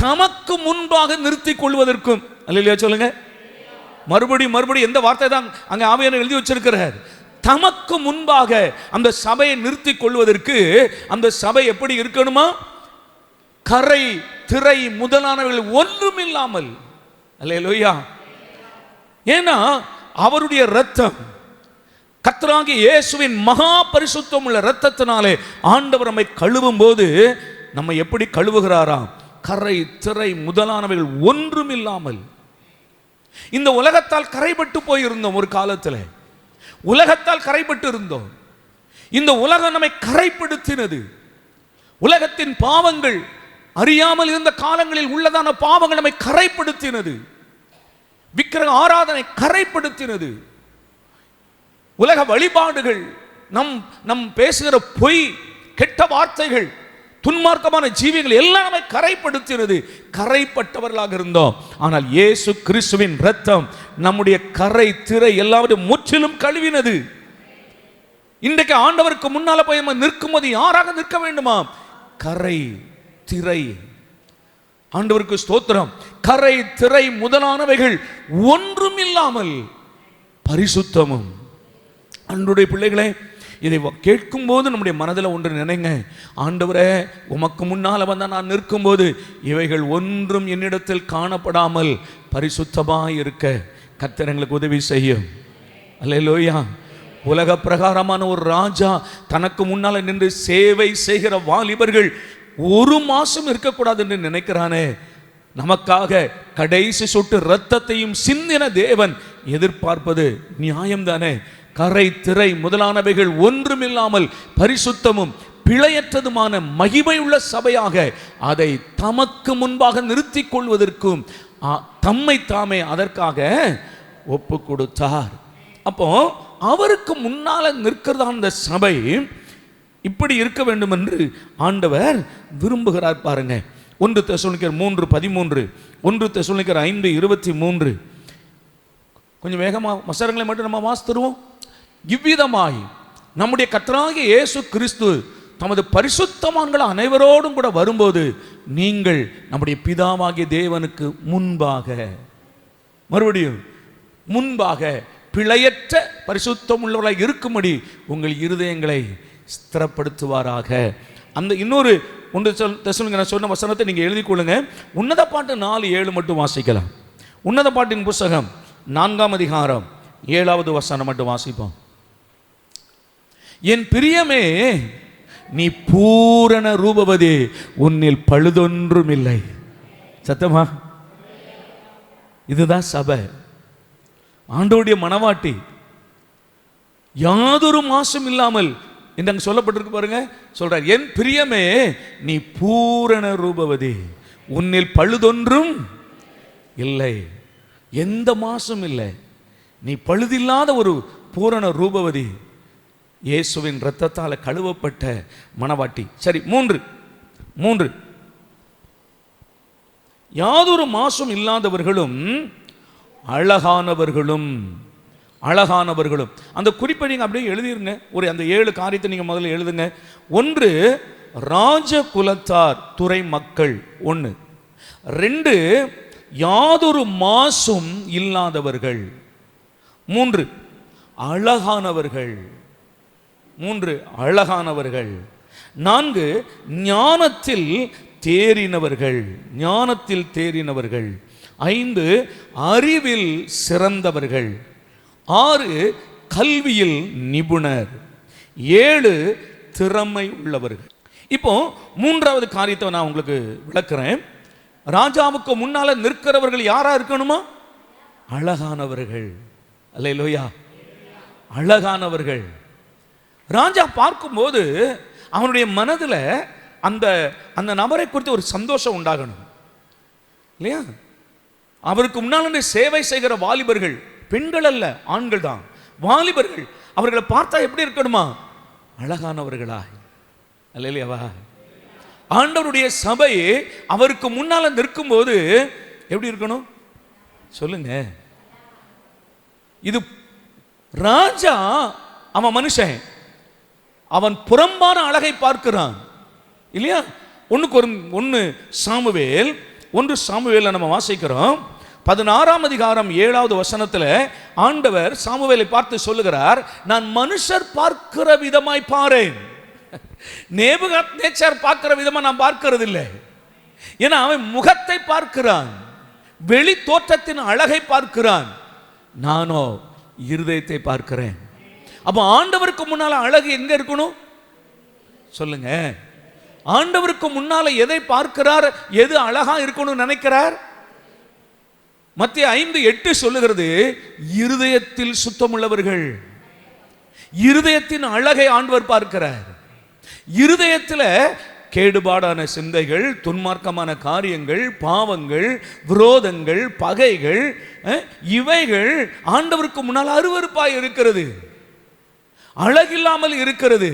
தமக்கு முன்பாக நிறுத்திக் கொள்வதற்கும். அல்லேலூயா சொல்லுங்க. மறுபடி எந்த வார்த்தை தான் அங்க ஆவியானவர் எழுதி வச்சிருக்கிறார்? தமக்கு முன்பாக அந்த சபையை நிறுத்திக் கொள்வதற்கு. அந்த சபை எப்படி இருக்கணுமா? கரை திரை முதலானவைகள் ஒன்றும் இல்லாமல். அல்லேலூயா. ஏன்னா அவருடைய இரத்தம், கர்த்தராகிய இயேசுவின் மகா பரிசுத்தம் உள்ள இரத்தத்தினாலே ஆண்டவர் நம்மை கழுவும் போது நம்ம எப்படி கழுவுகிறாராம்? கரை திரை முதலானவைகள் ஒன்றும் இல்லாமல். இந்த உலகத்தால் கரைபட்டு போயிருந்தோம். ஒரு காலத்தில் உலகத்தால் கரைபட்டு இருந்தோம். இந்த உலகம் நம்மை கரைப்படுத்தினது. உலகத்தின் பாவங்கள், அறியாமல் இருந்த காலங்களில் உள்ளதான பாவங்கள் நம்மை கரைப்படுத்தினது. விக்கிரக ஆராதனை கரைப்படுத்தினது. உலக வழிபாடுகள், நம் பேசுகிற பொய், கெட்ட வார்த்தைகள், துன்மார்க்கமான ஜீவிகள் எல்லாம் நம்மை கரைப்படுத்தினது. கரைப்பட்டவர்களாக இருந்தோம். ஆனால் இயேசு கிறிஸ்துவின் இரத்தம் நம்முடைய கரை திரை எல்லாவற்றையும் முற்றிலும் கழுவினது. இன்றைக்கு ஆண்டவருக்கு முன்னால போய் நம்ம நிற்கும் போது யாராக நிற்க வேண்டுமா? கரை திரை. ஆண்டவருக்கு ஸ்தோத்திரம். கரை திரை முதலானவைகள் ஒன்றும் இல்லாமல் பரிசுத்தமும். அன்றைய பிள்ளைகளே, இதை கேட்கும் போது நம்முடைய மனதில் ஒன்று நினைங்க. ஆண்டவரே, உமக்கு முன்னால் வந்தால் நான் நிற்கும்போது இவைகள் ஒன்றும் என்னிடத்தில் காணப்படாமல் பரிசுத்தமாக இருக்க கர்த்தர் எங்களுக்கு உதவி செய்யும். அல்லேலூயா. உலக பிரகாரமான ஒரு ராஜா தனக்கு முன்னால் நின்று சேவை செய்கிற வாலிபர்கள் ஒரு மாசம் இருக்கக்கூடாது என்று நினைக்கிறானே. நமக்காக கடைசி சொட்டு இரத்தத்தையும் சிந்தின தேவன் எதிர்பார்ப்பது நியாயம்தானே? கரை திரை முதலானவைகள் ஒன்றுமில்லாமல் பரிசுத்தமும் பிழையற்றதுமான மகிமை உள்ள சபையாக அதை தமக்கு முன்பாக நிறுத்திக் கொள்வதற்கும் தம்மை தாமே அதற்காக ஒப்பு கொடுத்தார். அப்போ அவருக்கு முன்னால நிற்கிறதா அந்த சபை இப்படி இருக்க வேண்டும் என்று ஆண்டவர் விரும்புகிறார். பாருங்க, 1 தெசலோனிக்கர் 3:13, 1 தெசலோனிக்கர் 5:23. கொஞ்சம் வேகமாக வசனங்களை மட்டும் நம்ம வாசித்துருவோம். இவ்விதமாய் நம்முடைய கர்த்தராகிய இயேசு கிறிஸ்து தமது பரிசுத்தவான்கள் அனைவரோடும் கூட வரும்போது நீங்கள் நம்முடைய பிதாவாகிய தேவனுக்கு முன்பாக, மறுபடியும் முன்பாக பிழையற்ற பரிசுத்தம் உள்ளவர்களாக இருக்கும்படி உங்கள் இருதயங்களை ஸ்திரப்படுத்துவாராக. அந்த இன்னொரு 1 தெசலோனிக்கர் சொன்ன வசனத்தை நீங்கள் எழுதி கொள்ளுங்க. உன்னத பாட்டு 4:7 மட்டும் வாசிக்கலாம். உன்னத பாட்டின் புஸ்தகம் 4ஆம் அதிகாரம் 7வது வசனம் மட்டும் வாசிப்போம். என் பிரியமே, நீ பூரண ரூபவதி, உன்னில் பழுதொன்றும் இல்லை. சத்தமா? இதுதான் சபை, ஆண்டவருடைய மனவாட்டி. யாதொரு மாசும் இல்லாமல் என்று சொல்லப்பட்டிருக்கு பாருங்க. சொல்றார், என் பிரியமே, நீ பூரண ரூபவதி, உன்னில் பழுதொன்றும் இல்லை. எந்த மாசும் இல்லை. நீ பழுதில்லாத ஒரு பூரண ரூபவதி, இயேசுவின் இரத்தத்தால் கழுவப்பட்ட மனவாட்டி. சரி, 3 யாதொரு மாசும் இல்லாதவர்களும் அழகானவர்களும். அந்த குறிப்பை நீங்க அப்படியே எழுதிருங்க. அந்த 7 காரியத்தை நீங்க முதல்ல எழுதுங்க. 1, ராஜ குலத்தார் துறை மக்கள். 1. 2, யாதொரு மாசும் இல்லாதவர்கள். 3, அழகானவர்கள். 4, ஞானத்தில் தேறினவர்கள். 5, அறிவில் சிறந்தவர்கள். 6, கல்வியில் நிபுணர். 7, திறமை உள்ளவர்கள். இப்போ 3வது காரியத்தை நான் உங்களுக்கு விளக்குறேன். ராஜாவுக்கு முன்னால நிற்கிறவர்கள் யாரா இருக்கணுமா? அழகானவர்கள். அல்லேலூயா. அழகானவர்கள். ராஜா பார்க்கும்போது அவனுடைய மனதில் அந்த நபரை குறித்து ஒரு சந்தோஷம் உண்டாகணும் இல்லையா? அவருக்கு முன்னால் சேவை செய்கிற வாலிபர்கள், பெண்கள் அல்ல, ஆண்கள் தான், வாலிபர்கள், அவர்களை பார்த்தா எப்படி இருக்கணுமா? அழகானவர்களா. அல்லேலூயாவா. ஆண்டவருடைய சபை அவருக்கு முன்னால் நிற்கும் போது எப்படி இருக்கணும்? சொல்லுங்க. இது ராஜா, அவன் மனுஷன், அவன் புறம்பான அழகை பார்க்கிறான் இல்லையா? ஒன்று சாமுவேல் நம்ம வாசிக்கிறோம் 16ஆம் அதிகாரம் 7வது வசனத்துல ஆண்டவர் சாமுவேலை பார்த்து சொல்லுகிறார், நான் மனுஷர் பார்க்கிற விதமாய் பாரேன். நேபுகாத்நேச்சார் பார்க்கிற விதமா நான் பார்க்கிறது இல்லை. ஏன்னா அவன் முகத்தை பார்க்கிறான், வெளி தோற்றத்தின் அழகை பார்க்கிறான். நானோ இருதயத்தை பார்க்கிறேன். அப்ப ஆண்டவருக்கு முன்னால அழகு எங்க இருக்கணும் சொல்லுங்க? ஆண்டவருக்கு முன்னால எதை பார்க்கிறார், எது அழகா இருக்கணும்னு நினைக்கிறார்? மத்தேயு 5:8 சொல்லுகிறது, இருதயத்தில் சுத்தமுள்ளவர்கள். இருதயத்தின் அழகை ஆண்டவர் பார்க்கிறார். இருதயத்தில் கேடுபாடான சிந்தைகள், துன்மார்க்கமான காரியங்கள், பாவங்கள், விரோதங்கள், பகைகள், இவைகள் ஆண்டவருக்கு முன்னால் அருவருப்பாய் இருக்கிறது, அழகில்லாமல் இருக்கிறது.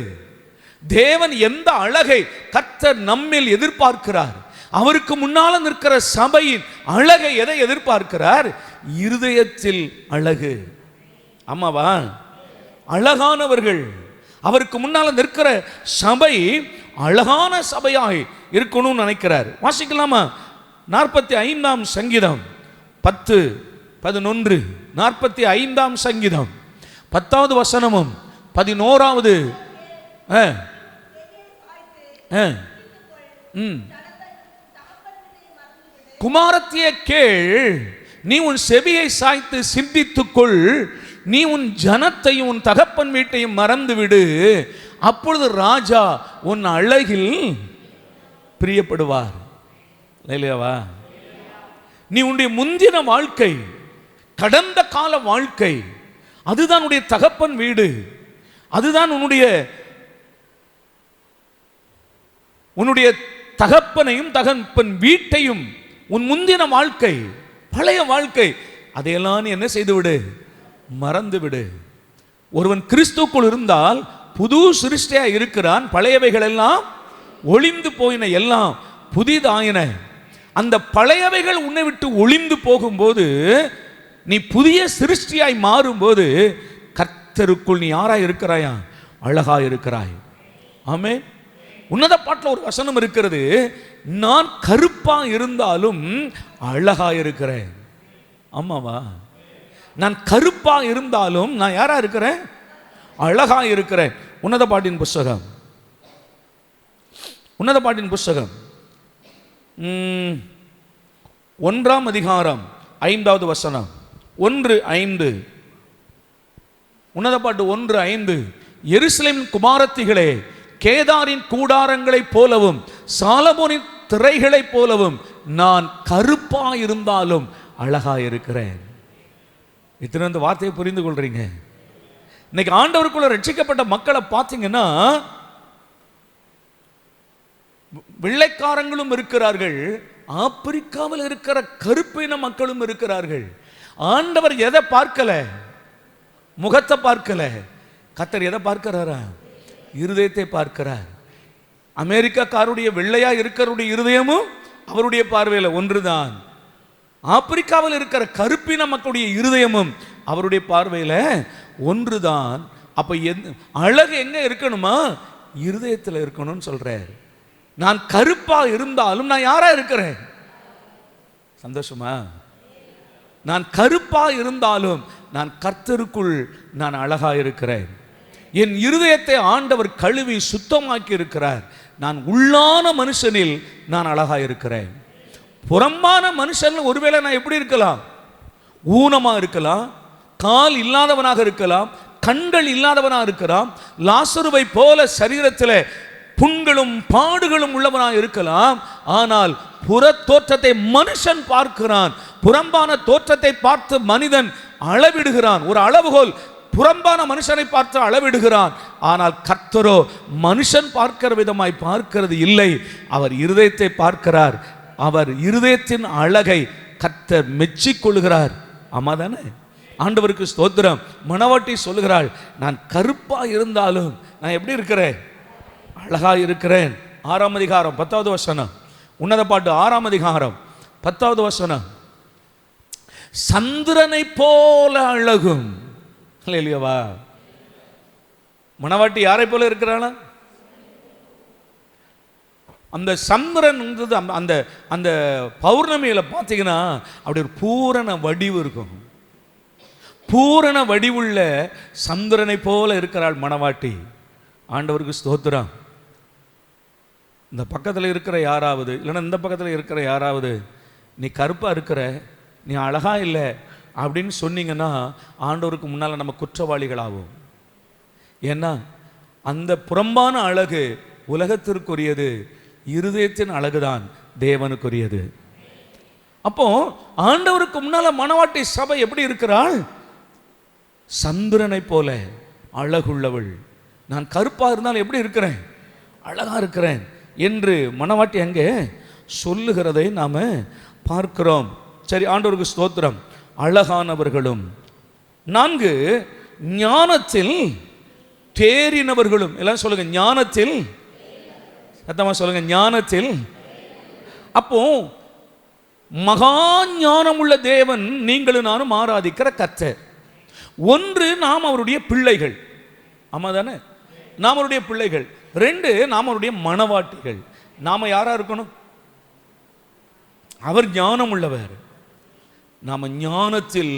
தேவன் எந்த அழகை கர்த்தர் நம்மில் எதிர்பார்க்கிறார்? அவருக்கு முன்னால் நிற்கிற சபையின் அழகை எதை எதிர்பார்க்கிறார்? இருதயத்தில் அழகு. ஆமாவா? அழகானவர்கள். அவருக்கு முன்னால் நிற்கிற சபை அழகான சபையாய் இருக்கணும்னு நினைக்கிறார். வாசிக்கலாமா? 45ஆம் சங்கீதம் 10-11. 45ஆம் சங்கீதம் 10வது வசனமும் 11வது. குமாரத்தியே கேள், நீ உன் செவியை சாய்த்து சிந்தித்துக்கொள், நீ உன் ஜனத்தையும் உன் தகப்பன் வீட்டையும் மறந்து விடு, அப்பொழுது ராஜா உன் அழகில் பிரியப்படுவார். இல்லையாவா? நீ உன்னுடைய முந்தின வாழ்க்கை, கடந்த கால வாழ்க்கை, அதுதான் உன்னுடைய தகப்பன் வீடு, அதுதான் உன்னுடைய தகப்பனையும் தகப்பன் வீட்டையும், உன் முந்தின வாழ்க்கை, பழைய வாழ்க்கை, அதையெல்லாம் நீ என்ன செய்து விடு? மறந்து விடு. ஒருவன் கிறிஸ்துக்குள் இருந்தால் புது சிருஷ்டியா இருக்கிறான். பழையவைகள் எல்லாம் ஒளிந்து போயின, எல்லாம் புதிதாயின. அந்த பழையவைகள் உன்னை விட்டு ஒளிந்து போகும்போது, நீ புதிய சிருஷ்டியாய் மாறும்போது, கர்த்தருக்குள் நீ யாராய் இருக்கிறாயா? அழகாய் இருக்கிறாய். ஆமென். உன்னத பாட்டில் ஒரு வசனம் இருக்கிறது, நான் கருப்பா இருந்தாலும் அழகா இருக்கிறேன். ஆமாவா? நான் கருப்பா இருந்தாலும் நான் யாரா இருக்கிறேன்? அழகா இருக்கிறேன். உன்னத பாட்டின் புஸ்தகம் 1ஆம் அதிகாரம் 5வது வசனம். 1:5. உன்னத பாட்டு 1:5. எருசலேமின் குமாரத்திகளே, கேதாரின் கூடாரங்களைப் போலவும் சாலமோனின் திரைகளைப் போலவும் நான் கருப்பா இருந்தாலும் அழகா இருக்கிறேன். இத்தனை அந்த வார்த்தையை புரிந்து கொள்றீங்க? இன்னைக்கு ஆண்டவருக்குள்ள ரட்சிக்கப்பட்ட மக்களை பார்த்தீங்கன்னா, வெள்ளைக்காரங்களும் இருக்கிறார்கள், ஆப்பிரிக்காவில் இருக்கிற கருப்பின மக்களும் இருக்கிறார்கள். ஆண்டவர் எதை பார்க்கல? முகத்தை பார்க்கல. கர்த்தர் எதை பார்க்கிறாரா? இருதயத்தை பார்க்கிறார். அமெரிக்காக்காருடைய வெள்ளையா இருக்கிறவருடைய இருதயமும் அவருடைய பார்வையில் ஒன்றுதான். ஆப்பிரிக்காவில் இருக்கிற கருப்பின மக்களுடைய இருதயமும் அவருடைய பார்வையில் ஒன்றுதான். அப்ப அழகு எங்க இருக்கணுமா? இருதயத்தில் இருக்கணும்னு சொல்றார். நான் கருப்பா இருந்தாலும் நான் யாரா இருக்கிறேன்? சந்தோஷமா? நான் கருப்பா இருந்தாலும் நான் கர்த்தருக்குள் நான் அழகா இருக்கிறேன். என் இருதயத்தை ஆண்டவர் கழுவி சுத்தமாக்கி இருக்கிறார். நான் உள்ளான மனுஷனில் நான் அழகா இருக்கிறேன். புறம்பான மனுஷன் ஒருவேளை நான் எப்படி இருக்கலாம்? ஊனமா இருக்கலாம், கால் இல்லாதவனாக இருக்கலாம், கண்கள் இல்லாதவனாக இருக்கலாம், லாசருவை போல சரீரத்தில் புண்களும் பாடுகளும் உள்ளவனாக இருக்கலாம். ஆனால் புற தோற்றத்தை மனுஷன் பார்க்கிறான். புறம்பான தோற்றத்தை பார்த்து மனிதன் அளவிடுகிறான். ஒரு அளவுகோல் புறம்பான மனுஷனை பார்த்து அளவிடுகிறான். ஆனால் கர்த்தரோ மனுஷன் பார்க்கிற விதமாய் பார்க்கிறது இல்லை. அவர் இருதயத்தை பார்க்கிறார். அவர் இருதயத்தின் அழகை கர்த்தர் மெச்சிக்கொள்கிறார். ஆமாதானே? ஆண்டவருக்கு ஸ்தோத்திரம். மணவாட்டி சொல்லுகிறாள், நான் கருப்பா இருந்தாலும் நான் எப்படி இருக்கிறேன்? அழகா இருக்கிறேன். 6ஆம் அதிகாரம் 10வது வசனம். உன்னத பாட்டு 6ஆம் அதிகாரம் 10வது வசனம். சந்திரனை போல அழகும். இல்லையவா? மணவாட்டி யாரை போல இருக்கிறாளா? அந்த சந்திரன் அந்த அந்த பௌர்ணமியில பார்த்தீங்கன்னா அப்படி ஒரு பூரண வடிவு இருக்கும். பூரண வடிவுள்ள சந்திரனை போல இருக்கிறாள் மணவாட்டி. ஆண்டவருக்கு ஸ்தோத்திரம். இந்த பக்கத்தில் இருக்கிற யாராவது, இல்லைன்னா இந்த பக்கத்தில் இருக்கிற யாராவது, நீ கருப்பா இருக்கிற, நீ அழகா இல்லை அப்படின்னு சொன்னீங்கன்னா ஆண்டவருக்கு முன்னால் நம்ம குற்றவாளிகளாகும். ஏன்னா அந்த புறம்பான அழகு உலகத்திற்குரியது, இருதயத்தின் அழகுதான் தேவனுக்குரியது. அப்போ ஆண்டவருக்கு முன்னால மணவாட்டி சபை எப்படி இருக்கிறாள்? சந்திரனை போல அழகுள்ளவள். நான் கருப்பா இருந்தாலும் எப்படி இருக்கிறேன்? அழகா இருக்கிறேன் என்று மணவாட்டி அங்கே சொல்லுகிறதை நாம பார்க்கிறோம். சரி, ஆண்டவருக்கு ஸ்தோத்திரம். அழகானவர்களும் 4 ஞானத்தில் தேறினவர்களும். எல்லாம் சொல்லுங்க, ஞானத்தில். சத்தமா சொல்லுங்க, ஞானத்தில். அப்போ மகா ஞானம் உள்ள தேவன் நீங்களும் நானும் ஆராதிக்கிற கர்த்தர். ஒன்று, நாம் அவருடைய பிள்ளைகள். ஆமா தானே? நாம் அவருடைய பிள்ளைகள். 2, நாம் அவருடைய மணவாட்டிகள். நாம யாரா இருக்கணும்? அவர் ஞானம் உள்ளவர், நாம ஞானத்தில்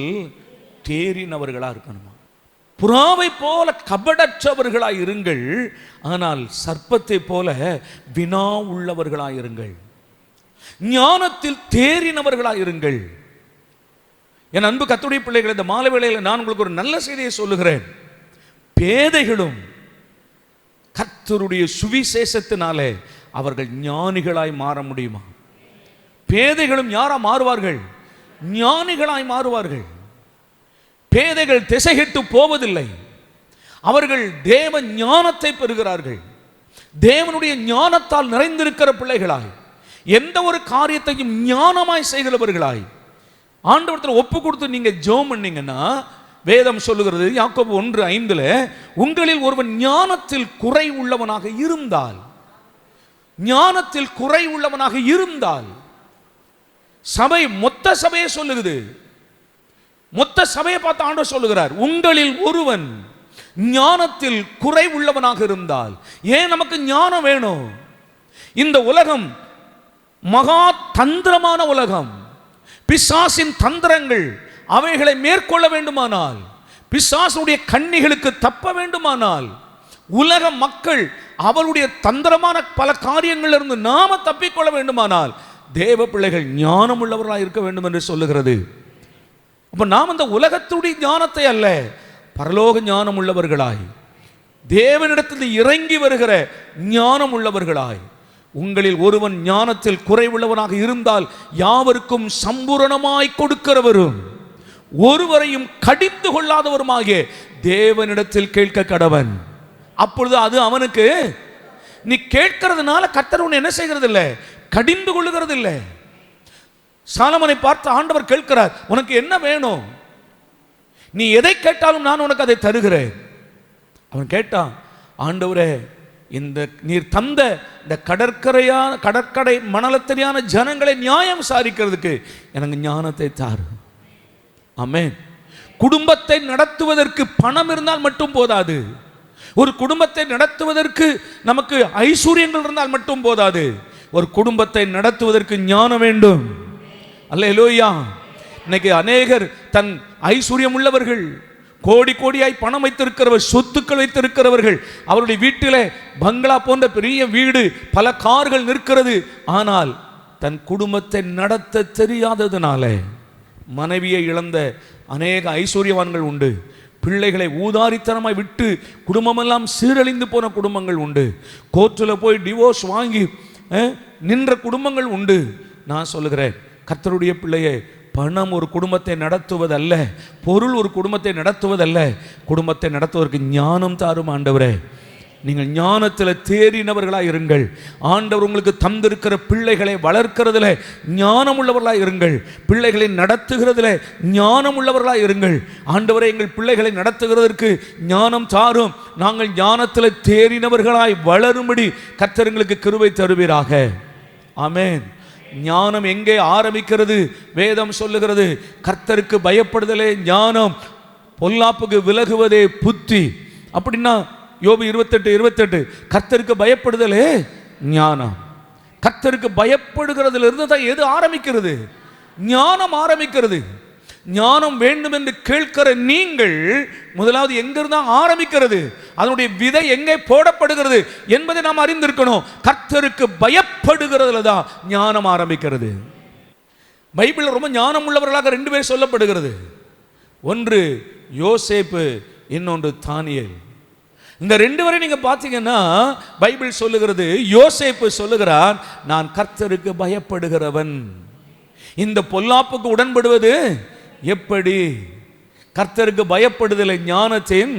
தேறினவர்களா இருக்கணுமா? புறாவை போல கபடற்றவர்களாய் இருங்கள், ஆனால் சர்ப்பத்தை போல வினா உள்ளவர்களாய் இருங்கள். ஞானத்தில் தேறினவர்களாய் இருங்கள். என் அன்பு கர்த்தருடைய பிள்ளைகள், இந்த மாலை வேளையில் நான் உங்களுக்கு ஒரு நல்ல செய்தியை சொல்லுகிறேன். பேதைகளும் கர்த்தருடைய சுவிசேஷத்தினாலே அவர்கள் ஞானிகளாய் மாற முடியுமா? பேதைகளும் யாரா மாறுவார்கள்? ஞானிகளாய் மாறுவார்கள். பேதைகள் திசைகெட்டு போவதில்லை. அவர்கள் தேவ ஞானத்தை பெறுகிறார்கள். தேவனுடைய ஞானத்தால் நிறைந்திருக்கிற பிள்ளைகளாய், எந்த ஒரு காரியத்தையும் ஞானமாய் செய்கிறவர்களாய் ஆண்டவரத்தில் ஒப்பு கொடுத்து நீங்க ஜெபம் பண்ணீங்கன்னா, வேதம் சொல்லுகிறது யாக்கோபு 1:5, உங்களில் ஒருவன் ஞானத்தில் குறை உள்ளவனாக இருந்தால், ஞானத்தில் குறை உள்ளவனாக இருந்தால், சபை மொத்த சபையை சொல்லுகிறது. மொத்த சபையை பார்த்து ஆண்டவர் சொல்லுகிறார், உங்களில் ஒருவன் ஞானத்தில் குறை உள்ளவனாக இருந்தால். ஏன் நமக்கு ஞானம் வேணும்? இந்த உலகம் மகா தந்திரமான உலகம். பிசாசின் தந்திரங்கள் அவைகளை மேற்கொள்ள வேண்டுமானால், பிசாசுடைய கண்ணிகளுக்கு தப்ப வேண்டுமானால், உலக மக்கள் அவருடைய தந்திரமான பல காரியங்களிலிருந்து நாம தப்பிக்கொள்ள வேண்டுமானால், தேவ பிள்ளைகள் ஞானம் உள்ளவர்களாக இருக்க வேண்டும் என்று சொல்லுகிறது. அப்ப நாம் அந்த உலகத்துடைய ஞானத்தை அல்ல, பரலோக ஞானம் உள்ளவர்களாய், தேவனிடத்தில் இறங்கி வருகிற ஞானம் உள்ளவர்களாய், உங்களில் ஒருவன் ஞானத்தில் குறைவுள்ளவனாக இருந்தால் யாவருக்கும் சம்பூரணமாய் கொடுக்கிறவரும் ஒருவரையும் கடிந்து கொள்ளாதவருமாகிய தேவனிடத்தில் கேட்க கடவன். அப்பொழுது அது அவனுக்கு, நீ கேட்கிறதுனால கர்த்தர் உன்னை என்ன செய்கிறது இல்லை? கடிந்து கொள்ளுகிறது இல்லை. சாலமனை பார்த்து ஆண்டவர் கேட்கிறார், உனக்கு என்ன வேணும்? நீ எதை கேட்டாலும் நான் உனக்கு அதை தருகிறேன். அவன் கேட்டான், ஆண்டவரே, இந்த நீர் தந்த இந்த கடற்கரை மணலத்தடியான ஜனங்களை நியாயம் விசாரிக்கிறதுக்கு எனக்கு ஞானத்தை தாரு. ஆமென். குடும்பத்தை நடத்துவதற்கு பணம் இருந்தால் மட்டும் போதாது. ஒரு குடும்பத்தை நடத்துவதற்கு நமக்கு ஐஸ்வர்யங்கள் இருந்தால் மட்டும் போதாது. ஒரு குடும்பத்தை நடத்துவதற்கு ஞானம் வேண்டும். அல்லேலூயா. இன்னைக்கு அநேகர் தன் ஐஸ்வர்யம் உள்ளவர்கள், கோடி கோடியாய் பணம் வைத்திருக்கிறவர், சொத்துக்கள் வைத்திருக்கிறவர்கள், அவருடைய வீட்டிலே பங்களா போன்ற பெரிய வீடு, பல கார்கள் நிற்கிறது. ஆனால் தன் குடும்பத்தை நடத்த தெரியாததுனால மனைவியை இழந்த அநேக ஐஸ்வர்யவான்கள் உண்டு. பிள்ளைகளை ஊதாரித்தனமாய் விட்டு குடும்பமெல்லாம் சீரழிந்து போன குடும்பங்கள் உண்டு. கோர்ட்டில் போய் டிவோர்ஸ் வாங்கி நின்ற குடும்பங்கள் உண்டு. நான் சொல்லுகிறேன், கர்த்தருடைய பிள்ளையே, பணம் ஒரு குடும்பத்தை நடத்துவதல்ல, பொருள் ஒரு குடும்பத்தை நடத்துவதல்ல. குடும்பத்தை நடத்துவதற்கு ஞானம் தாரும் ஆண்டவரே. நீங்கள் ஞானத்தில் தேறினவர்களாக இருங்கள். ஆண்டவர் உங்களுக்கு தந்திருக்கிற பிள்ளைகளை வளர்க்கிறதுல ஞானம் உள்ளவர்களாக இருங்கள். பிள்ளைகளை நடத்துகிறதுல ஞானம் உள்ளவர்களாக இருங்கள். ஆண்டவரை, எங்கள் பிள்ளைகளை நடத்துகிறதற்கு ஞானம் தாரும். நாங்கள் ஞானத்தில் தேறினவர்களாய் வளரும்படி கர்த்தர் எங்களுக்கு கிருபை தருவீராக. ஆமென். ஞானம் எங்கே ஆரம்பிக்கிறது? வேதம் சொல்லுகிறது, கர்த்தருக்கு பயப்படுதலே ஞானம், பொல்லாப்புக்கு விலகுவதே புத்தி. அப்படின்னா யோபு 28:28, கர்த்தருக்கு பயப்படுதலே ஞானம். கர்த்தருக்கு பயப்படுகிறதுல இருந்து தான் எது ஆரம்பிக்கிறது? ஞானம் ஆரம்பிக்கிறது. ஞானம் வேண்டும் என்று கேட்கிற நீங்கள் முதலாவது எங்கிருந்து ஆரம்பிக்கிறது, அதனுடைய விதை எங்கே போடப்படுகிறது என்பதை நாம் அறிந்திருக்கணும். கர்த்தருக்கு பயப்படுகிறதுல தான் ஞானம் ஆரம்பிக்கிறது. பைபிளில் ரொம்ப ஞானம் உள்ளவர்களாக 2 பேர் சொல்லப்படுகிறது. ஒன்று யோசேப்பு, இன்னொன்று தானியேல். இந்த 2 பேரை நீங்க பார்த்தீங்கன்னா பைபிள் சொல்லுகிறது, யோசேப்பு சொல்லுகிறான், நான் கர்த்தருக்கு பயப்படுகிறவன். இந்த பொல்லாப்புக்கு உடன்படுவது எப்படி? கர்த்தருக்கு பயப்படுதலை ஞானத்தின்.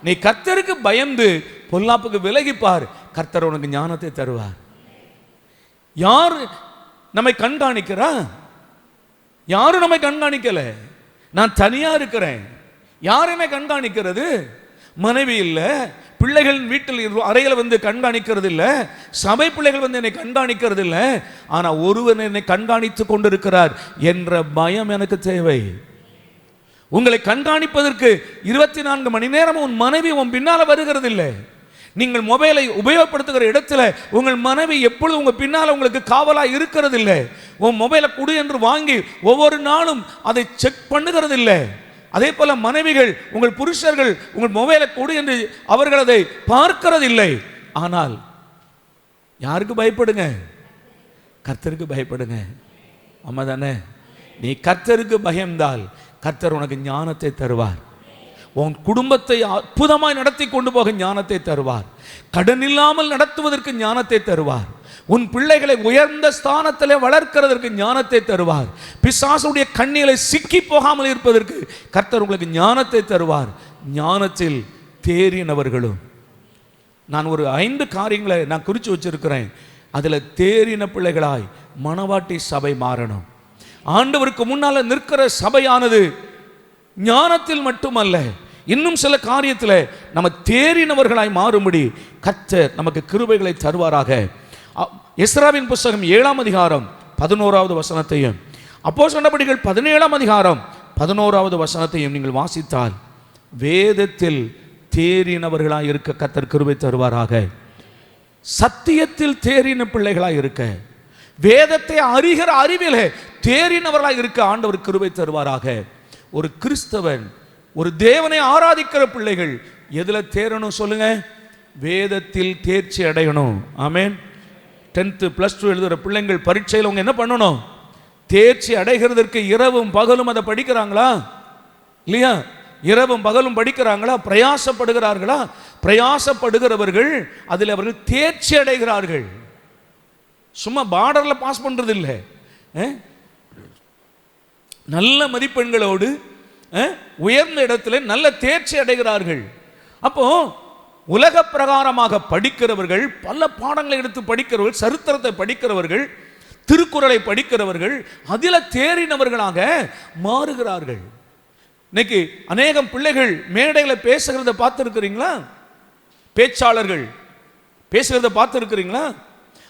நீ கர்த்தருக்கு பயந்து பொல்லாப்புக்கு விலகிப்பார், கர்த்தர் உனக்கு ஞானத்தை தருவார். யார் நம்மை கண்காணிக்கிறா? யாரும் நம்மை கண்காணிக்கல. நான் தனியா இருக்கிறேன். யார் என்னை கண்காணிக்கிறது? மனைவி இல்லை, பிள்ளைகள் வீட்டில் அறையில் வந்து கண்காணிக்கிறது இல்லை, சபை பிள்ளைகள் வந்து என்னை கண்காணிக்கிறது இல்லை. ஆனால் ஒருவன் என்னை கண்காணித்து கொண்டிருக்கிறார் என்ற பயம் எனக்கு தேவை. உங்களை கண்காணிப்பதற்கு 24 மணி நேரம் உன் மனைவி உன் பின்னால வருகிறது இல்லை. நீங்கள் மொபைலை உபயோகப்படுத்துகிற இடத்துல உங்கள் மனைவி எப்பொழுது உங்க பின்னால உங்களுக்கு காவலா இருக்கிறது இல்லை. உன் மொபைலை கொடு என்று வாங்கி ஒவ்வொரு நாளும் அதை செக் பண்ணுகிறது இல்லை. அதே போல மனைவிகள், உங்கள் புருஷர்கள் உங்கள் மொபைலை கொடு என்று அவர்கள் அதை பார்க்கிறது இல்லை. ஆனால் யாருக்கு பயப்படுங்க? கர்த்தருக்கு பயப்படுங்க. ஆமா தானே? நீ கர்த்தருக்கு பயந்தால் கர்த்தர் உனக்கு ஞானத்தை தருவார். உன் குடும்பத்தை அற்புதமாய் நடத்தி கொண்டு போக ஞானத்தை தருவார். கடன் இல்லாமல் நடத்துவதற்கு ஞானத்தை தருவார். உன் பிள்ளைகளை உயர்ந்த ஸ்தானத்திலே வளர்க்கிறதற்கு ஞானத்தை தருவார். பிசாசுடைய கண்ணிகளை சிக்கி போகாமல் இருப்பதற்கு கர்த்தர் உங்களுக்கு ஞானத்தை தருவார். ஞானத்தில் தேறினவர்களும். நான் ஒரு 5 காரியங்களை நான் குறித்து வச்சிருக்கிறேன். அதில் தேறின பிள்ளைகளாய் மணவாட்டி சபை மாறணும். ஆண்டவருக்கு முன்னால நிற்கிற சபையானது ஞானத்தில் மட்டுமல்ல, இன்னும் சில காரியத்தில் நம்ம தேறினவர்களாய் மாறும்படி கர்த்தர் நமக்கு கிருபைகளை தருவாராக. எஸ்ராவின் புஸ்தகம் 7ஆம் அதிகாரம் 11வது வசனத்தையும், அப்போஸ்தலர் நடபடிகள் 17ஆம் அதிகாரம் 11வது வசனத்தையும் நீங்கள் வாசித்தால் வேதத்தில் தேறினவர்களாய் இருக்க கர்த்தர் கிருபை தருவாராக. சத்தியத்தில் தேறின பிள்ளைகளாய் இருக்க, வேதத்தை அறிகிற அறிவிலே தேறினவர்களாய் இருக்க ஆண்டவர் கிருபை தருவாராக. ஒரு கிறிஸ்தவன், ஒரு தேவனை ஆராதிக்கிற பிள்ளைகள் எதுல தேறணும் சொல்லுங்க? வேதத்தில் தேர்ச்சி அடையணும். ஆமென். 10th +2 எழுதுகிற பிள்ளைங்கள் பரீட்சையில் அவங்க என்ன பண்ணணும்? தேர்ச்சி அடைகிறதற்கு இரவும் பகலும் அதை படிக்கிறாங்களா இல்லையா? இரவும் பகலும் படிக்கிறாங்களா? பிரயாசப்படுகிறார்களா? பிரயாசப்படுகிறவர்கள் அதில் அவர்கள் தேர்ச்சி அடைகிறார்கள். சும்மா பார்டரில் பாஸ் பண்றது இல்லை, நல்ல மதிப்பெண்களோடு உயர்ந்த இடத்துல நல்ல தேர்ச்சி அடைகிறார்கள். அப்போ உலக பிரகாரமாக படிக்கிறவர்கள், பல பாடங்களை எடுத்து படிக்கிறவர்கள், சரித்திரத்தை படிக்கிறவர்கள், திருக்குறளை படிக்கிறவர்கள் அதில் தேறினவர்களாக மாறுகிறார்கள். இன்னைக்கு அநேகம் பிள்ளைகள் மேடைகளை பேசுகிறத பார்த்துருக்கிறீங்களா? பேச்சாளர்கள் பேசுகிறத பார்த்துருக்கிறீங்களா?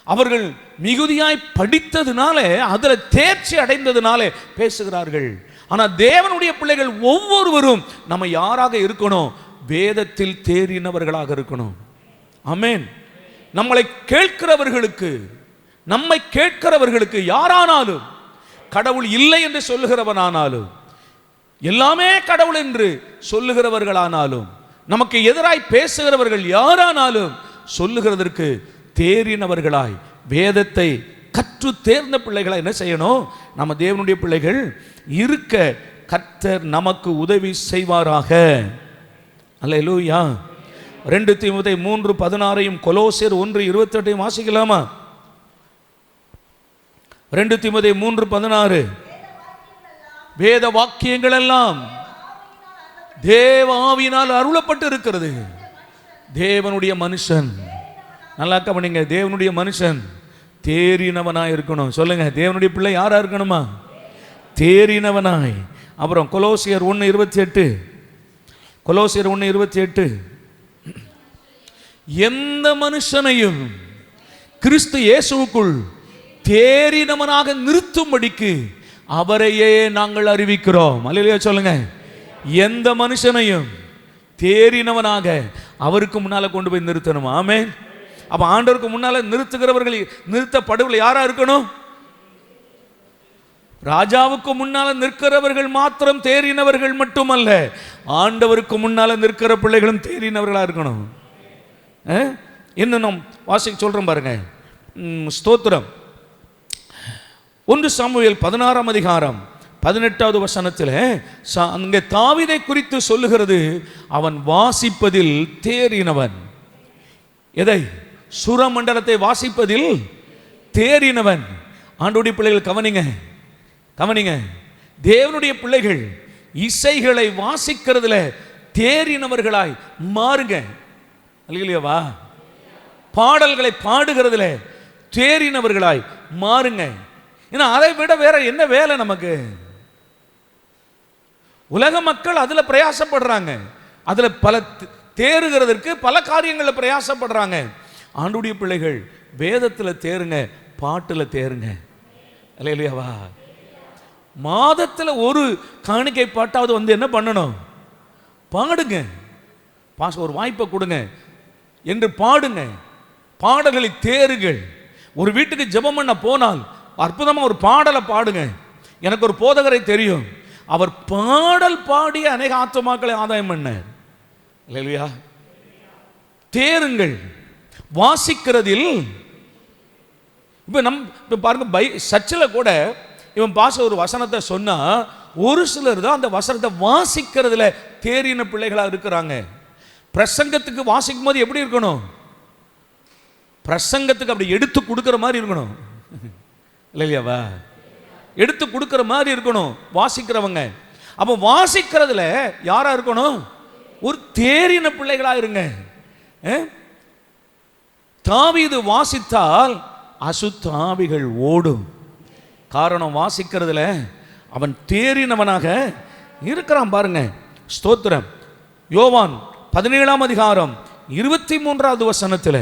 அவர்கள் மிகுதியாய் படித்ததுனால, அதில் தேர்ச்சி அடைந்ததுனால பேசுகிறார்கள். ஆனால் தேவனுடைய பிள்ளைகள் ஒவ்வொருவரும் நம்ம யாராக இருக்கணும்? வேதத்தில் தேறினவர்களாக இருக்கணும். ஆமென். நம்மளை கேட்கிறவர்களுக்கு, நம்மை கேட்கிறவர்களுக்கு யாரானாலும், கடவுள் இல்லை என்று சொல்லுகிறவனானாலும், எல்லாமே கடவுள் என்று சொல்லுகிறவர்களானாலும், நமக்கு எதிராய் பேசுகிறவர்கள் யாரானாலும் சொல்லுகிறதற்கு தேறினவர்களாய், வேதத்தை கற்று தேர்ந்த பிள்ளைகளாய் என்ன செய்யணும்? நம்ம தேவனுடைய பிள்ளைகள் இருக்க கர்த்தர் நமக்கு உதவி செய்வாராக. அல்லேலூயா. 2 தீமோத்தேயு 3:16 கொலோசியர் 1:28 வாசிக்கலாமா? 2 தீமோத்தேயு 3:16 வேத வாக்கியங்கள் எல்லாம் தேவ ஆவியினால் அருளப்பட்டு இருக்கிறது. தேவனுடைய மனுஷன், நல்லா கவனிங்க, தேவனுடைய மனுஷன் தேறினவனாய் இருக்கணும். சொல்லுங்க, தேவனுடைய பிள்ளை யாரா இருக்கணுமா? தேறினவனாய். அப்புறம் கொலோசியர் 1:28, கொலோசியர் 1:28 எந்த மனுஷனையும் கிறிஸ்து இயேசுவுக்குள் தேறினவனாக நிறுத்தும்படிக்கு அவரையே நாங்கள் அறிவிக்கிறோம். அல்லேலூயா சொல்லுங்க. எந்த மனுஷனையும் தேறினவனாக அவருக்கு முன்னால கொண்டு போய் நிறுத்தணும். ஆமென். அப்ப ஆண்டவருக்கு முன்னால நிறுத்துகிறவர்கள், நிறுத்தப்படுவர்கள் யாரா இருக்கணும்? ராஜாவுக்கு முன்னால நிற்கிறவர்கள் மாத்திரம் தேறினவர்கள் மட்டுமல்ல, ஆண்டவருக்கு முன்னால நிற்கிற பிள்ளைகளும் தேறினவர்களா இருக்கணும். இன்னும் நாம் வாசிக்க சொல்றோம் பாருங்க. ஸ்தோத்திரம். 1 சாமுவேல் 16ஆம் அதிகாரம் 18வது வசனத்தில் அங்கே தாவீதை குறித்து சொல்லுகிறது, அவன் வாசிப்பதில் தேறினவன். எதை? சுரமண்டலத்தை வாசிப்பதில் தேறினவன். ஆண்டவருடைய பிள்ளைகள் கவனிங்க, கவனிங்க. தேவனுடைய பிள்ளைகள் இசைகளை வாசிக்கிறதுல தேறினவர்களாய் மாறுங்க. அல்லேலூயாவா. பாடல்களை பாடுகிறதுல தேறினவர்களாய் மாறுங்க. ஏன்னா அதை விட வேற என்ன வேலை நமக்கு? உலக மக்கள் அதுல பிரயாசப்படுறாங்க, அதுல பல தேறுகிறதற்கு பல காரியங்களில் பிரயாசப்படுறாங்க. ஆண்டவருடைய பிள்ளைகள் வேதத்துல தேருங்க, பாட்டுல தேருங்க. அல்லேலூயாவா. மாதத்துல ஒரு காணிக்கை பாட்டாவது வந்து என்ன பண்ணணும்? பாடுங்க. ஒரு வாய்ப்பை கொடுங்க என்று பாடுங்க. பாடல்களை தேருங்கள். ஒரு வீட்டுக்கு ஜெபம் பண்ண போனால் அற்புதமா ஒரு பாடலை பாடுங்க. எனக்கு ஒரு போதகரை தெரியும், அவர் பாடல் பாடி அநேக ஆத்துமாக்களை ஆதாயம் பண்ணார். அல்லேலூயா. தேருங்கள் வாசிக்கிறதில். இப்ப பாருங்க, சர்ச்சில் கூட இவன் பாச ஒரு வசனத்தை சொன்னா ஒரு சிலர் தான் அந்த வசனத்தை வாசிக்கிறதுல தேறின பிள்ளைகளா இருக்கிறாங்க. பிரசங்கத்துக்கு வாசிக்கும் போது எப்படி இருக்கணும்? பிரசங்கத்துக்கு அப்படி எடுத்து கொடுக்கிற மாதிரி இருக்கணும். இல்லையாவா? எடுத்து கொடுக்கிற மாதிரி இருக்கணும் வாசிக்கிறவங்க. அப்போ வாசிக்கிறதுல யாரா இருக்கணும்? ஒரு தேறின பிள்ளைகளா இருங்க. தாவீது வாசித்தால் அசுத்தாவிகள் ஓடும். காரணம், வாசிக்கிறதுல அவன் தேறினவனாக இருக்கிறான். பாருங்க, ஸ்தோத்திரம். யோவான் 17ஆம் அதிகாரம் 23வது வசனத்தில்,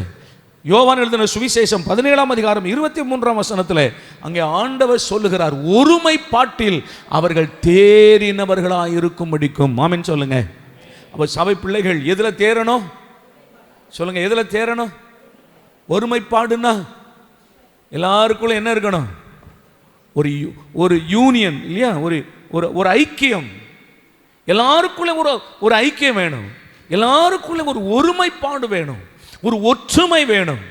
யோவான் எழுதின சுவிசேஷம் 17ஆம் அதிகாரம் 23ஆம் வசனத்தில் அங்கே ஆண்டவர் சொல்லுகிறார், ஒருமைப்பாட்டில் அவர்கள் தேறினவர்களாக இருக்கும்படிக்கும். ஆமென் சொல்லுங்க. அப்போ சபை பிள்ளைகள் எதுல தேறணும் சொல்லுங்க? எதுல தேறணும்? ஒருமைப்பாடுன்னா எல்லாருக்குள்ள என்ன இருக்கணும்? ஒரு யூனியன் இல்லையா? ஒரு ஐக்கியம். எல்லாருக்குள்ள ஒரு ஐக்கியம் வேணும். எல்லாருக்குள்ள ஒரு ஒருமைப்பாடு வேணும், ஒரு ஒற்றுமை வேணும்.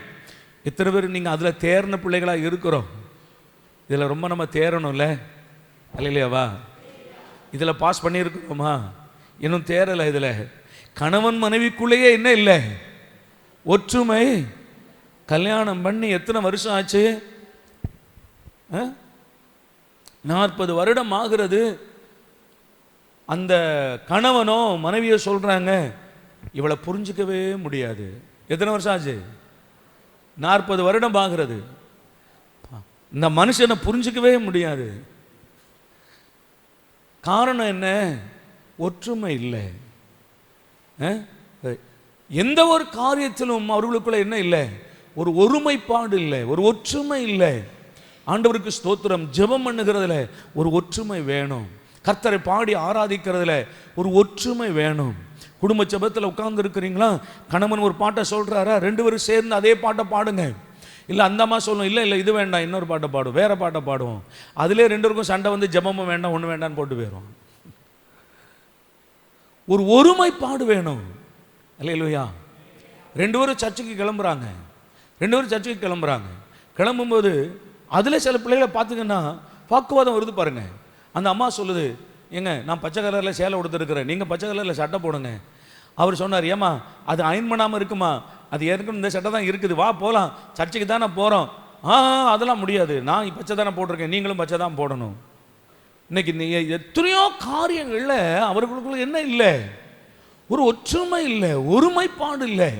எத்தனை பேர் நீங்க அதுல தேர்ன பிள்ளைகளா இருக்கிறோம்? இதுல ரொம்ப நம்ம தேரணும்ல, இல்லையாவா? இதுல பாஸ் பண்ணியிருக்கிறோமா? இன்னும் தேரல. இதுல கணவன் மனைவிக்குள்ளேயே என்ன இல்லை? ஒற்றுமை. கல்யாணம் பண்ணி எத்தனை வருஷம் ஆச்சு? 40 வருடம் ஆகிறது. அந்த கணவனோ மனைவியோ சொல்றாங்க, இவளை புரிஞ்சிக்கவே முடியாது. எத்தனை வருஷம் ஆச்சு? 40 வருடம் ஆகிறது. இந்த மனுஷனை புரிஞ்சிக்கவே முடியாது. காரணம் என்ன? ஒற்றுமை இல்லை. எந்த ஒரு காரியத்திலும் அவர்களுக்குள்ள என்ன இல்லை? ஒரு ஒருமைப்பாடு இல்லை, ஒரு ஒற்றுமை இல்லை. ஆண்டவருக்கு ஸ்தோத்திரம். ஜெபம் பண்ணுகிறதுல ஒரு ஒற்றுமை வேணும். கர்த்தரை பாடி ஆராதிக்கிறதுல ஒரு ஒற்றுமை வேணும். குடும்ப ஜெபத்தில் உட்கார்ந்து இருக்கிறீங்களா? கணவன் ஒரு பாட்டை சொல்றாரா, 2 பேரும் சேர்ந்து அதே பாட்டை பாடுங்க. இல்லை அந்த அம்மா சொல்லும், இல்லை இல்லை இது வேண்டாம், இன்னொரு பாட்டை பாடும், வேற பாட்டை பாடுவோம். அதிலே 2 பேருக்கும் சண்டை வந்து ஜெபமும் வேண்டாம், ஒன்று வேண்டான்னு போட்டு போயிடும். ஒரு ஒருமைப்பாடு வேணும். அல்லேலூயா. 2 பேரும் சர்ச்சுக்கு கிளம்புறாங்க. 2 பேரும் சர்ச்சுக்கு கிளம்புறாங்க. கிளம்பும்போது அதில் சில பிள்ளைகளை பார்த்துங்கன்னா வாக்குவாதம் வருது பாருங்க. அந்த அம்மா சொல்லுது, ஏங்க நான் பச்சை கலரில் சேலை கொடுத்துருக்குறேன், நீங்கள் பச்சை கலரில் சட்டை போடுங்க. அவர் சொன்னார், ஏமா அது அயன் பண்ணாமல் இருக்குமா? அது ஏற்கனவே இந்த சட்டை தான் இருக்குது, வா போகலாம், சர்ச்சுக்கு தானே போகிறோம். அதெல்லாம் முடியாது, நான் பச்சை தானே போட்டிருக்கேன், நீங்களும் பச்சை தான் போடணும். இன்னைக்கு எத்தனையோ காரியங்களில் அவர்களுக்குள்ள என்ன இல்லை? ஒரு ஒற்றுமை இல்லை, ஒருமைப்பாடு இல்லை.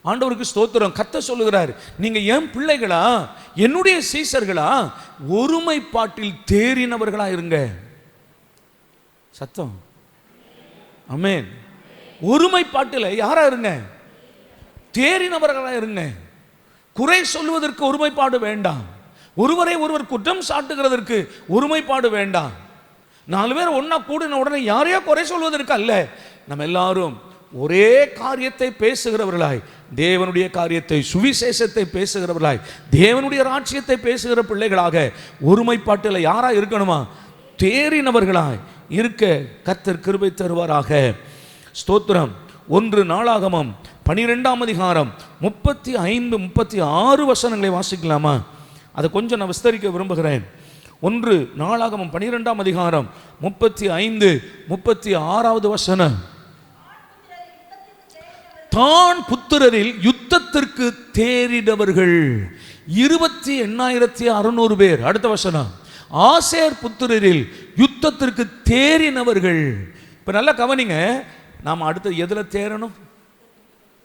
ஆண்டவருக்கு ஸ்தோத்திரம். கர்த்தர் சொல்லுகிறார், நீங்க என் பிள்ளைகளா, என்னுடைய சீசர்களா, ஒருமைப்பாட்டில் தேறினவர்களா இருங்க. சத்தம். ஆமென். ஒருமைப்பாட்டில் யாரா இருங்க? தேறினவர்களா இருங்க. குறை சொல்வதற்கு ஒருமைப்பாடு வேண்டாம், ஒருவரை ஒருவர் குற்றம் சாட்டுகிறதற்கு ஒருமைப்பாடு வேண்டாம். 4 பேர் ஒன்னா கூடின உடனே யாரையோ குறை சொல்வதற்கு அல்ல. நம்ம எல்லாரும் ஒரே காரியத்தை பேசுகிறவர்களாய், தேவனுடைய காரியத்தை, சுவிசேஷத்தை பேசுகிறவர்களாய், தேவனுடைய ராஜ்யத்தை பேசுகிற பிள்ளைகளாக ஒருமைப்பாட்டில் யாரா இருக்கணுமா? தேறினவர்களாய் இருக்க கர்த்தர் கிருபை தருவாராக. ஸ்தோத்திரம். 1 நாளாகமம் 12ஆம் அதிகாரம் 35, 36 வசனங்களை வாசிக்கலாமா? அதை கொஞ்சம் நான் விஸ்தரிக்க விரும்புகிறேன். 1 நாளாகமம் 12ஆம் அதிகாரம் 35, 36 வசனம். தான் புத்திரரில் யுத்தத்திற்கு தேறினவர்கள் 28,600 பேர். அடுத்த வசனம். ஆசேர் புத்திரரில் யுத்தத்திற்கு தேறினவர்கள். இப்ப நல்லா கவனிங்க, நாம் அடுத்து எதுல தேறணும்?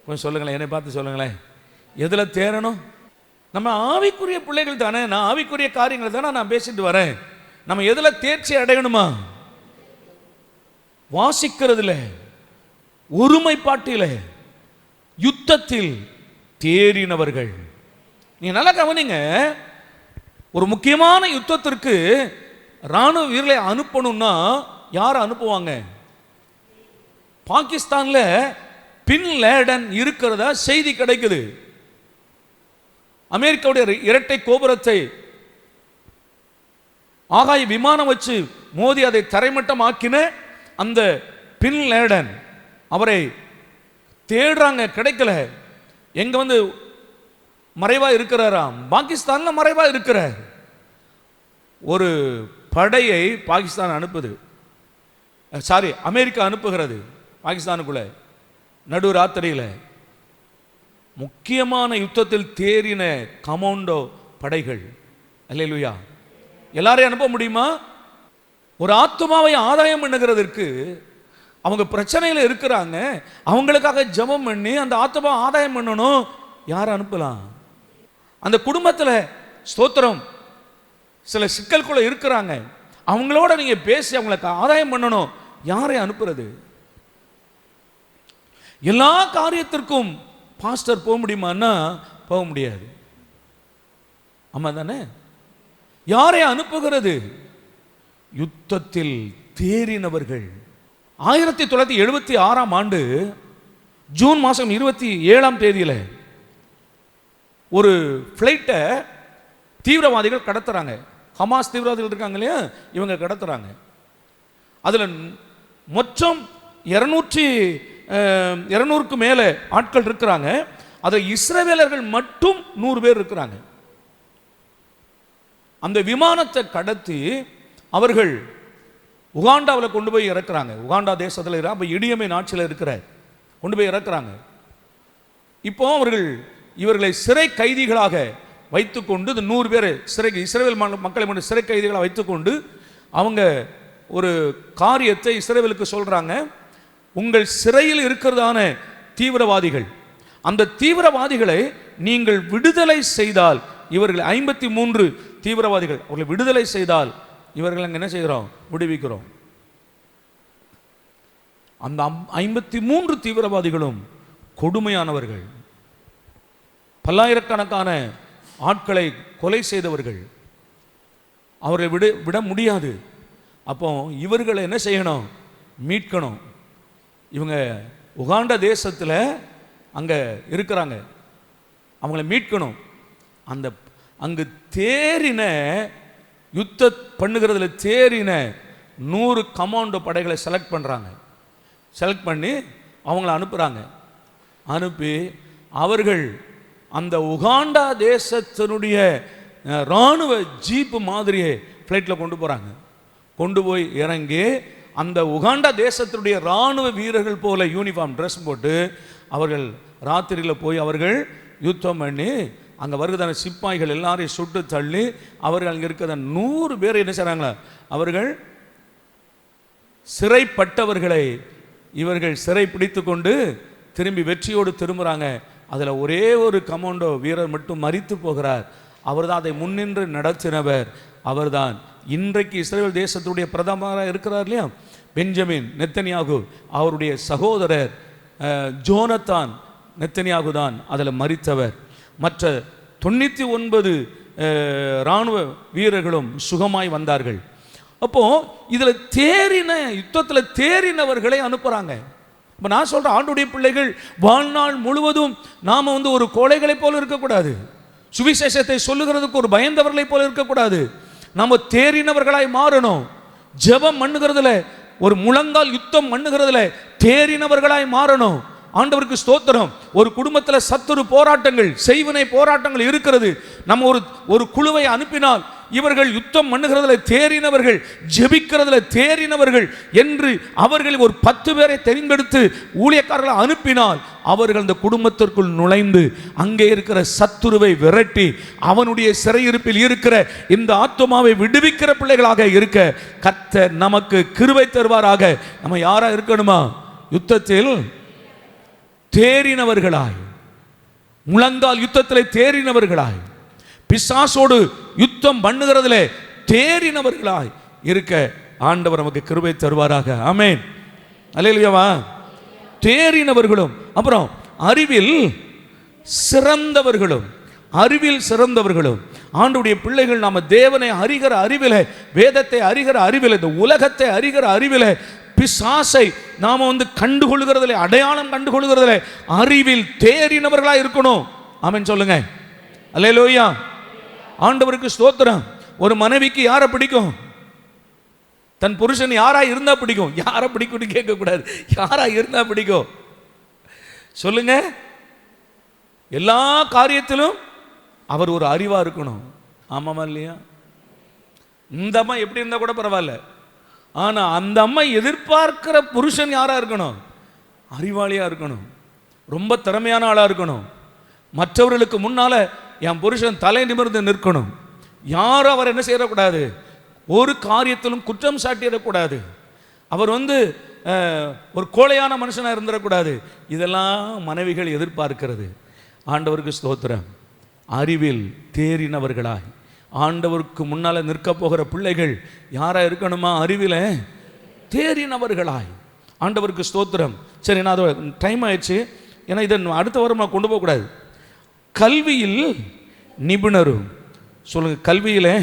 கொஞ்சம் சொல்லுங்களேன், என்னை பார்த்து சொல்லுங்களேன். எதுல தேறணும்? நம்ம ஆவிக்குரிய பிள்ளைகள் தானே, நான் ஆவிக்குரிய காரியங்கள் தானே நான் பேசிட்டு வரேன். நம்ம எதுல தேர்ச்சி அடையணுமா? வாசிக்கிறதுல, ஒருமைப்பாட்டில, யுத்தத்தில் தேறினவர்கள். நீங்க நல்லா கவனிங்க, ஒரு முக்கியமான யுத்தத்திற்கு ராணுவ வீரர்களை அனுப்பணும்னா யாரை அனுப்புவாங்க? பாகிஸ்தான்ல பின் லேடன் இருக்கிறதா செய்தி கிடைக்குது. அமெரிக்காவுடைய இரட்டை கோபுரத்தை ஆகாய விமானம் வச்சு மோதி அதை தரைமட்டம் ஆக்கின அந்த பின் லேடன், அவரை தேடுறாங்க, கிடைக்கல. எங்க வந்து மறைவா இருக்கிறாராம்? பாகிஸ்தான்ல மறைவா இருக்கிறார். ஒரு படையை பாகிஸ்தான் அனுப்புது, அமெரிக்கா அனுப்புகிறது பாகிஸ்தானுக்குள்ள நடு ராத்திரியில். முக்கியமான யுத்தத்தில் தேறின கமாண்டோ படைகள். அல்லேலூயா. எல்லாரையும் அனுப்ப முடியுமா? ஒரு ஆத்துமாவை ஆதாயம் பண்ணுகிறதற்கு அவங்க பிரச்சனையில் இருக்கிறாங்க, அவங்களுக்காக ஜெபம் பண்ணி அந்த ஆத்துமா ஆதாயம் பண்ணணும். யார் அனுப்பலாம்? அந்த குடும்பத்தில் ஸ்தோத்திரம் சில சிக்கல்குள்ள இருக்கிறாங்க, அவங்களோட நீங்க பேசி அவங்களுக்கு ஆதாயம் பண்ணணும். யாரை அனுப்புறது? எல்லா காரியத்திற்கும் பாஸ்டர் போக முடியுமான்னா போக முடியாது. ஆமா தானே? யாரை அனுப்புகிறது? யுத்தத்தில் தேறினவர்கள். 1976ஆம் ஆண்டு ஜூன் மாதம் 27ஆம் தேதியில் ஒரு ஃப்ளைட்டை தீவிரவாதிகள் கடத்துறாங்க. ஹமாஸ் தீவிரவாதிகள் இருக்காங்க இல்லையா, இவங்க கடத்துறாங்க. அதில் மொத்தம் 200க்கு மேலே ஆட்கள் இருக்கிறாங்க. அதில் இஸ்ரவேலர்கள் மட்டும் 100 பேர் இருக்கிறாங்க. அந்த விமானத்தை கடத்தி அவர்கள் உகாண்டாவில் கொண்டு போய் இறக்குறாங்க. உகாண்டா தேசத்தில் அப்போ இடியமை நாட்டில் இருக்கிற கொண்டு போய் இறக்குறாங்க. இப்போ அவர்கள் இவர்களை சிறை கைதிகளாக வைத்துக்கொண்டு, இந்த 100 பேர் சிறை இஸ்ரவேல் மக்களை மட்டும் சிறை கைதிகளாக வைத்துக்கொண்டு அவங்க ஒரு காரியத்தை இஸ்ரவேலுக்கு சொல்றாங்க. உங்கள் சிறையில் இருக்கிறதான தீவிரவாதிகள், அந்த தீவிரவாதிகளை நீங்கள் விடுதலை செய்தால், இவர்கள் 53 தீவிரவாதிகள், அவர்களை விடுதலை செய்தால் இவர்கள் என்ன செய்கிறோம்? விடுவிக்கிறோம். அந்த 53 தீவிரவாதிகளும் கொடுமையானவர்கள், பல்லாயிரக்கணக்கான ஆட்களை கொலை செய்தவர்கள். அவர்களை விட முடியாது. அப்போ இவர்களை என்ன செய்யணும்? மீட்கணும். இவங்க உகாண்டா தேசத்தில் அங்கே இருக்கிறாங்க, அவங்கள மீட்கணும். அந்த அங்கு தேறின யுத்த பண்ணுகிறதுல தேறின 100 கமாண்டோ படைகளை செலக்ட் பண்ணுறாங்க. செலக்ட் பண்ணி அவங்கள அனுப்புகிறாங்க. அனுப்பி அவர்கள் அந்த உகாண்டா தேசத்தினுடைய இராணுவ ஜீப்பு மாதிரியே ஃப்ளைட்டில் கொண்டு போகிறாங்க. கொண்டு போய் இறங்கி அந்த உகாண்டா தேசத்தினுடைய இராணுவ வீரர்கள் போல யூனிஃபார்ம் ட்ரெஸ் போட்டு அவர்கள் ராத்திரியில் போய் அவர்கள் யுத்தம் பண்ணி அங்கே வருகிறதான சிப்பாய்கள் எல்லாரையும் சுட்டு தள்ளி அவர்கள் அங்கே இருக்கிற 100 பேரை என்ன செய்கிறாங்களா, அவர்கள் சிறைப்பட்டவர்களை இவர்கள் சிறை பிடித்து கொண்டு திரும்பி வெற்றியோடு திரும்புகிறாங்க. அதில் ஒரே ஒரு கமாண்டோ வீரர் மட்டும் மரித்து போகிறார். அவர்தான் அதை முன்னின்று நடத்தினவர். அவர்தான் இன்றைக்கு இஸ்ரேல் தேசத்துடைய பிரதமராக இருக்கிறார் இல்லையா, பெஞ்சமின் நெத்தனியாகு. அவருடைய சகோதரர் ஜோனத்தான் நெத்தனியாகு தான் அதில் மரித்தவர். மற்ற 99 இராணுவ வீரர்களும் சுகமாய் வந்தார்கள். அப்போ இதில் யுத்தத்தில் தேறினவர்களை அனுப்புகிறாங்க. இப்போ நான் சொல்கிறேன், ஆண்டுடைய பிள்ளைகள் வாழ்நாள் முழுவதும் நாம் ஒரு கோழைகளை போல இருக்கக்கூடாது. சுவிசேஷத்தை சொல்லுகிறதுக்கு ஒரு பயந்தவர்களை போல இருக்கக்கூடாது. நாம் தேறினவர்களாய் மாறணும். ஜெபம் பண்ணுகிறதுல, ஒரு முழங்கால் யுத்தம் பண்ணுகிறதுல தேறினவர்களாய் மாறணும். ஆண்டவருக்கு ஸ்தோத்திரம். ஒரு குடும்பத்தில் சத்துரு போராட்டங்கள், செய்வினை போராட்டங்கள் இருக்கிறது. நம்ம ஒரு குழுவை அனுப்பினால் இவர்கள் யுத்தம் பண்ணுகிறதுல தேறினவர்கள், ஜெபிக்கிறதுல தேறினவர்கள் என்று அவர்கள் ஒரு 10 பேரை தெரிந்தெடுத்து ஊழியக்காரர்களை அனுப்பினால் அவர்கள் அந்த குடும்பத்திற்குள் நுழைந்து அங்கே இருக்கிற சத்துருவை விரட்டி அவனுடைய சிறையிருப்பில் இருக்கிற இந்த ஆத்துமாவை விடுவிக்கிற பிள்ளைகளாக இருக்க கர்த்தர் நமக்கு கிருபை தருவாராக. நம்ம யாரா இருக்கணுமா? யுத்தத்தில் தேறினவர்களாய், முழங்கால் யுத்தத்தில் தேறினவர்களாய், பிசாசோடு யுத்தம் பண்ணுகிறதிலே தேறினவர்களாய் இருக்க ஆண்டவர் நமக்கு கிருபை தருவாராக. ஆமென். அல்லேலூயாவா. தேறினவர்களும், அப்புறம் அறிவில் சிறந்தவர்களும். அறிவில் சிறந்தவர்களும். ஆண்டவருடைய பிள்ளைகள் நாம தேவனை அறிகிற அறிவிலே, வேதத்தை அறிகிற அறிவிலே, இந்த உலகத்தை அறிகிற அறிவிலே, பிசாசை நாம கண்டுகொள்கிறதில்லை, அடையாளம் கண்டுகொள்கிறதில்லை, அறிவில் தேறினவர்களாக இருக்கணும். ஆமென் சொல்லுங்க. அல்லேலூயா. ஆண்டவருக்கு ஸ்தோத்திரம். ஒரு மனைவிக்கு யாரை பிடிக்கும்? தன் புருஷன் யாரா இருந்தா பிடிக்கும். யாரை பிடிக்கும்னு கேட்கக்கூடாது, யாரா இருந்தா பிடிக்கும் சொல்லுங்க. எல்லா காரியத்திலும் அவர் ஒரு அறிவா இருக்கணும். ஆமாமா இல்லையா? இந்த அம்மா எப்படி இருந்தா கூட பரவாயில்ல, ஆனா அந்த அம்மா எதிர்பார்க்கிற புருஷன் யாரா இருக்கணும்? அறிவாளியா இருக்கணும், ரொம்ப திறமையான ஆளா இருக்கணும். மற்றவர்களுக்கு முன்னால என் புருஷன் தலை நிமிர்ந்து நிற்கணும். யாரும் அவர் என்ன செய்யக்கூடாது, ஒரு காரியத்திலும் குற்றம் சாட்டிடக்கூடாது. அவர் ஒரு கோழையான மனுஷனாக இருந்துடக்கூடாது. இதெல்லாம் மனைவிகள் எதிர்பார்க்கிறது. ஆண்டவருக்கு ஸ்தோத்திரம். அறிவில் தேறினவர்களாய் ஆண்டவருக்கு முன்னால் நிற்க போகிற பிள்ளைகள் யாராக இருக்கணுமா? அறிவில் தேறினவர்களாய். ஆண்டவருக்கு ஸ்தோத்திரம். சரி, நான் அதை டைம் ஆயிடுச்சு, ஏன்னா இதை அடுத்த வாரம் நான் கொண்டு போகக்கூடாது. கல்வியில் நிபுணரும். சொல்லுங்க, கல்வியில்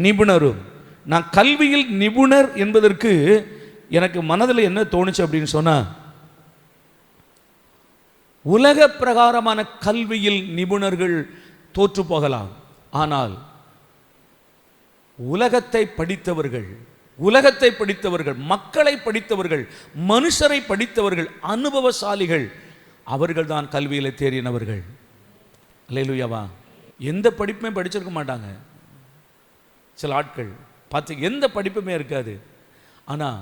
நிபுணரும். நான் கல்வியில் நிபுணர் என்பதற்கு எனக்கு மனதில் என்ன தோணுச்சு அப்படின்னு சொன்னா, உலக பிரகாரமான கல்வியில் நிபுணர்கள் தோற்று போகலாம், ஆனால் உலகத்தை படித்தவர்கள், மக்களை படித்தவர்கள், மனுஷரை படித்தவர்கள், அனுபவசாலிகள், அவர்கள் தான் கல்வியில் தேறினவர்கள். அல்லேலூயாவா. எந்த படிப்புமே படிச்சிருக்க மாட்டாங்க சில ஆட்கள் பார்த்து, எந்த படிப்புமே இருக்காது, ஆனால்